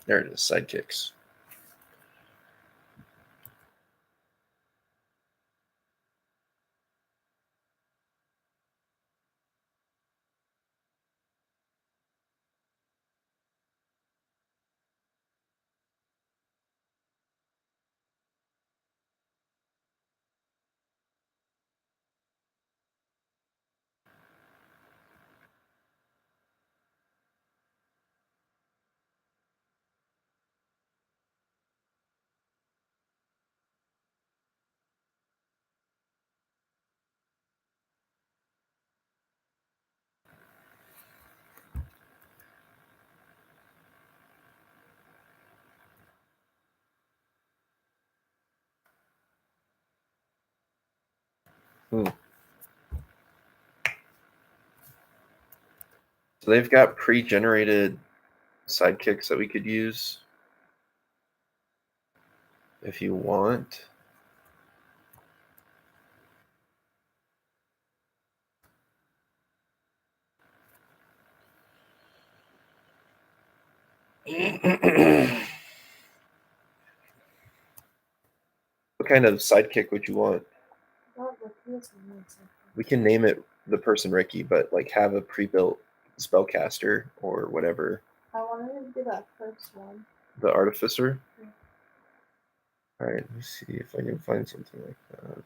S1: There it is, sidekicks. So they've got pre-generated sidekicks that we could use if you want. What kind of sidekick would you want? We can name it the person Ricky, but like have a pre-built spellcaster or whatever.
S4: I wanted to do that first one.
S1: The artificer.
S4: Yeah.
S1: All right, let me see if I can find something like that.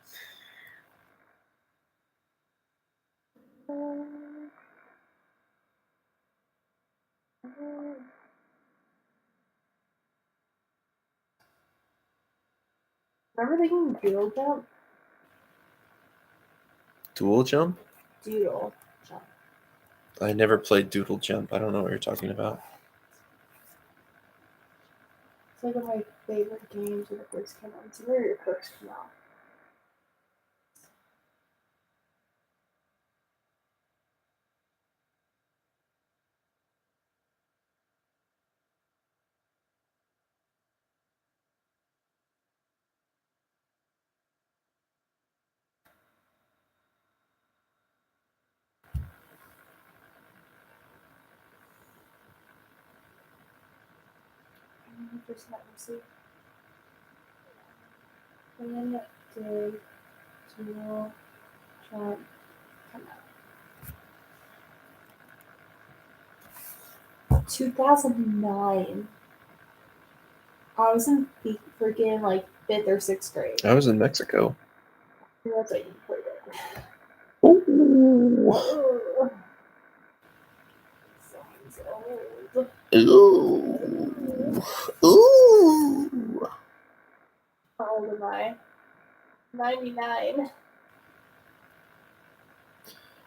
S4: Remember thinking doodle jump?
S1: Dual jump?
S4: Doodle jump.
S1: I never played Doodle Jump. I don't know what you're talking about.
S4: It's like one of my favorite games when it first came out. It's where your first came out. Just let me see. When did doodle jump come out? 2009. I was in freaking like 5th or 6th grade.
S1: I was in Mexico.
S4: That's why you played it.
S1: Ooh.
S4: Sounds old.
S1: Ooh. Ooh.
S4: How old am I? 99.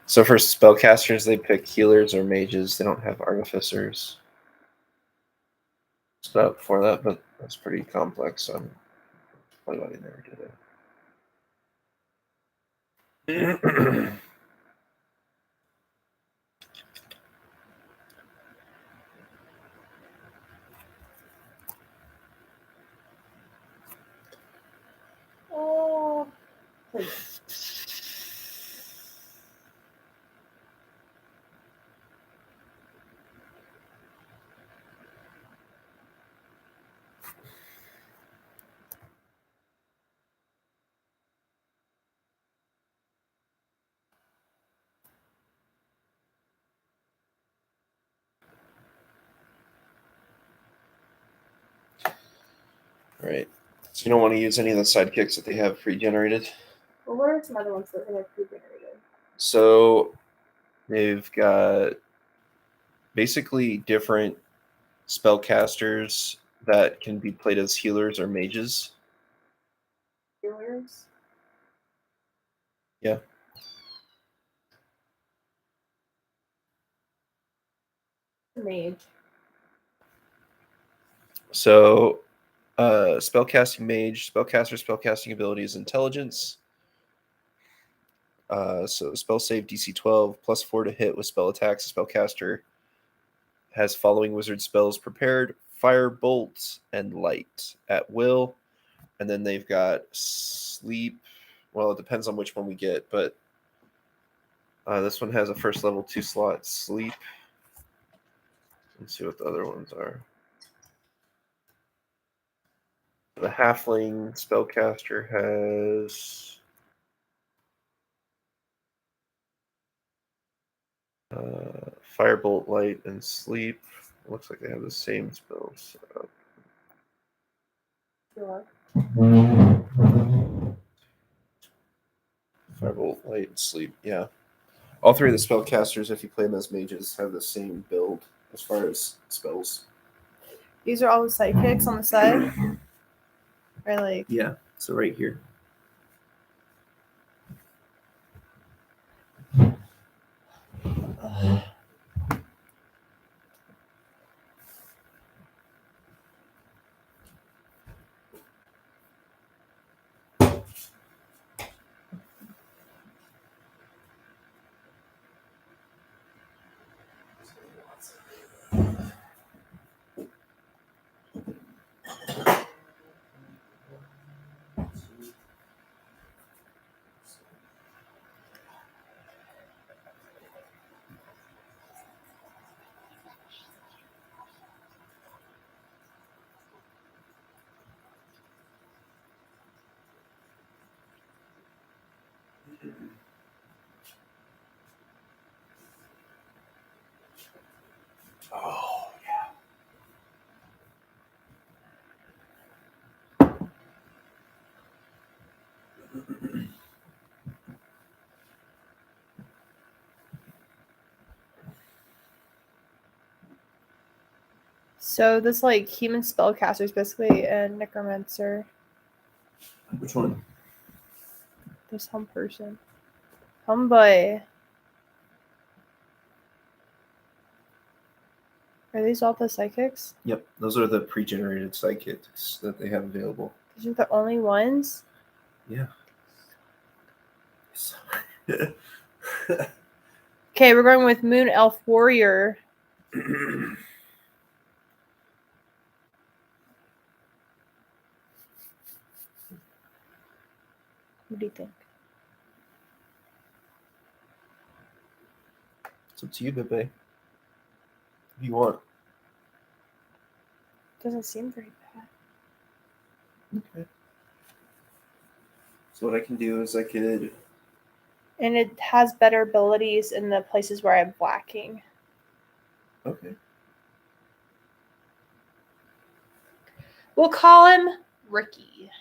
S1: So for spellcasters, they pick healers or mages. They don't have artificers. It's not for that, but that's pretty complex. So that's probably why they never did it.
S4: Oh, please.
S1: All right. So you don't want to use any of the sidekicks that they have pre-generated.
S4: Well, what are some other ones that they have pre-generated?
S1: So they've got basically different spellcasters that can be played as healers or mages.
S4: Healers?
S1: Yeah.
S4: Mage.
S1: So spellcasting mage, spellcasting ability is intelligence. So spell save DC 12 +4 to hit with spell attacks. Spellcaster has following wizard spells prepared: fire, bolts, and light at will. And then they've got sleep. Well, it depends on which one we get, but this one has a first level 2 slot sleep. Let's see what the other ones are. The halfling spellcaster has firebolt, light, and sleep. Looks like they have the same spells set up.
S4: Sure.
S1: Firebolt, light, and sleep. Yeah. All three of the spellcasters, if you play them as mages, have the same build as far as spells.
S4: These are all the sidekicks on the side? Or like...
S1: Yeah. So right here. Oh,
S4: So this like human spellcaster is basically a necromancer.
S1: which one?
S4: This hum person. Hum boy. Are these all the psychics?
S1: Yep, those are the pre-generated psychics that they have available.
S4: These are the only ones?
S1: Yeah.
S4: Okay, we're going with Moon Elf Warrior. What do you think?
S1: It's up to you, Bebe. If you want.
S4: Doesn't seem very bad.
S1: Okay. So what I can do is I could.
S4: And it has better abilities in the places where I'm lacking.
S1: Okay.
S4: We'll call him Ricky.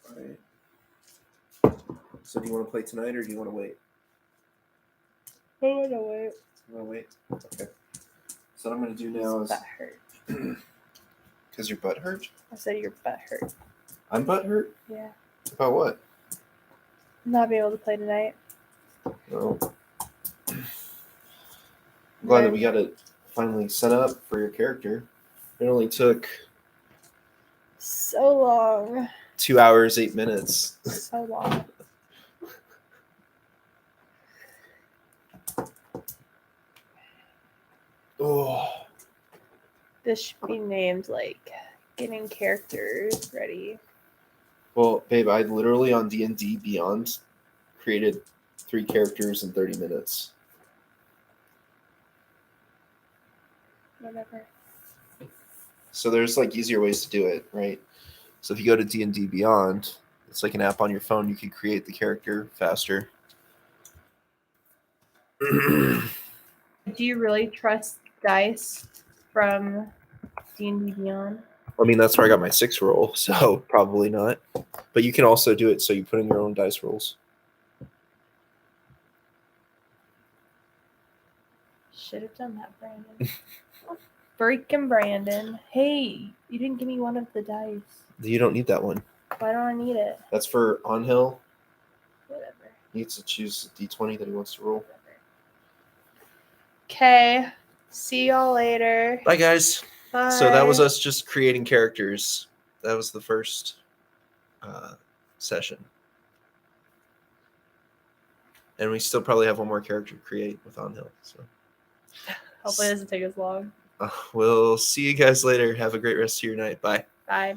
S1: All right. So do you want to play tonight or do you want to wait?
S4: Oh, no, wait.
S1: You want to wait? Okay. So what I'm going to do now is.
S4: Butt hurt.
S1: Because your butt hurt?
S4: I said your butt hurt.
S1: I'm butt hurt?
S4: Yeah.
S1: About what?
S4: Not being able to play tonight.
S1: No. I'm glad that we got it finally set up for your character. It only took
S4: So long.
S1: 2 hours, 8 minutes.
S4: So long.
S1: Oh.
S4: This should be named like getting characters ready.
S1: Well, babe, I literally on D&D Beyond created 3 characters in 30 minutes.
S4: Whatever.
S1: So there's like easier ways to do it, right? So if you go to D&D Beyond, it's like an app on your phone. You can create the character faster.
S4: Do you really trust dice from D&D Beyond?
S1: I mean, that's where I got my 6 roll, so probably not. But you can also do it so you put in your own dice rolls.
S4: Should have done that, Brandon. Freaking Brandon. Hey, you didn't give me one of the dice.
S1: You don't need that one.
S4: Why don't I need it?
S1: That's for on hill.
S4: Whatever.
S1: He needs to choose a D20 that he wants to roll.
S4: Okay. See y'all later.
S1: Bye, guys.
S4: Bye.
S1: So that was us just creating characters. That was the first session. And we still probably have one more character to create with On Hill. So
S4: Hopefully it doesn't take as long.
S1: we'll see you guys later. Have a great rest of your night. Bye.
S4: Bye.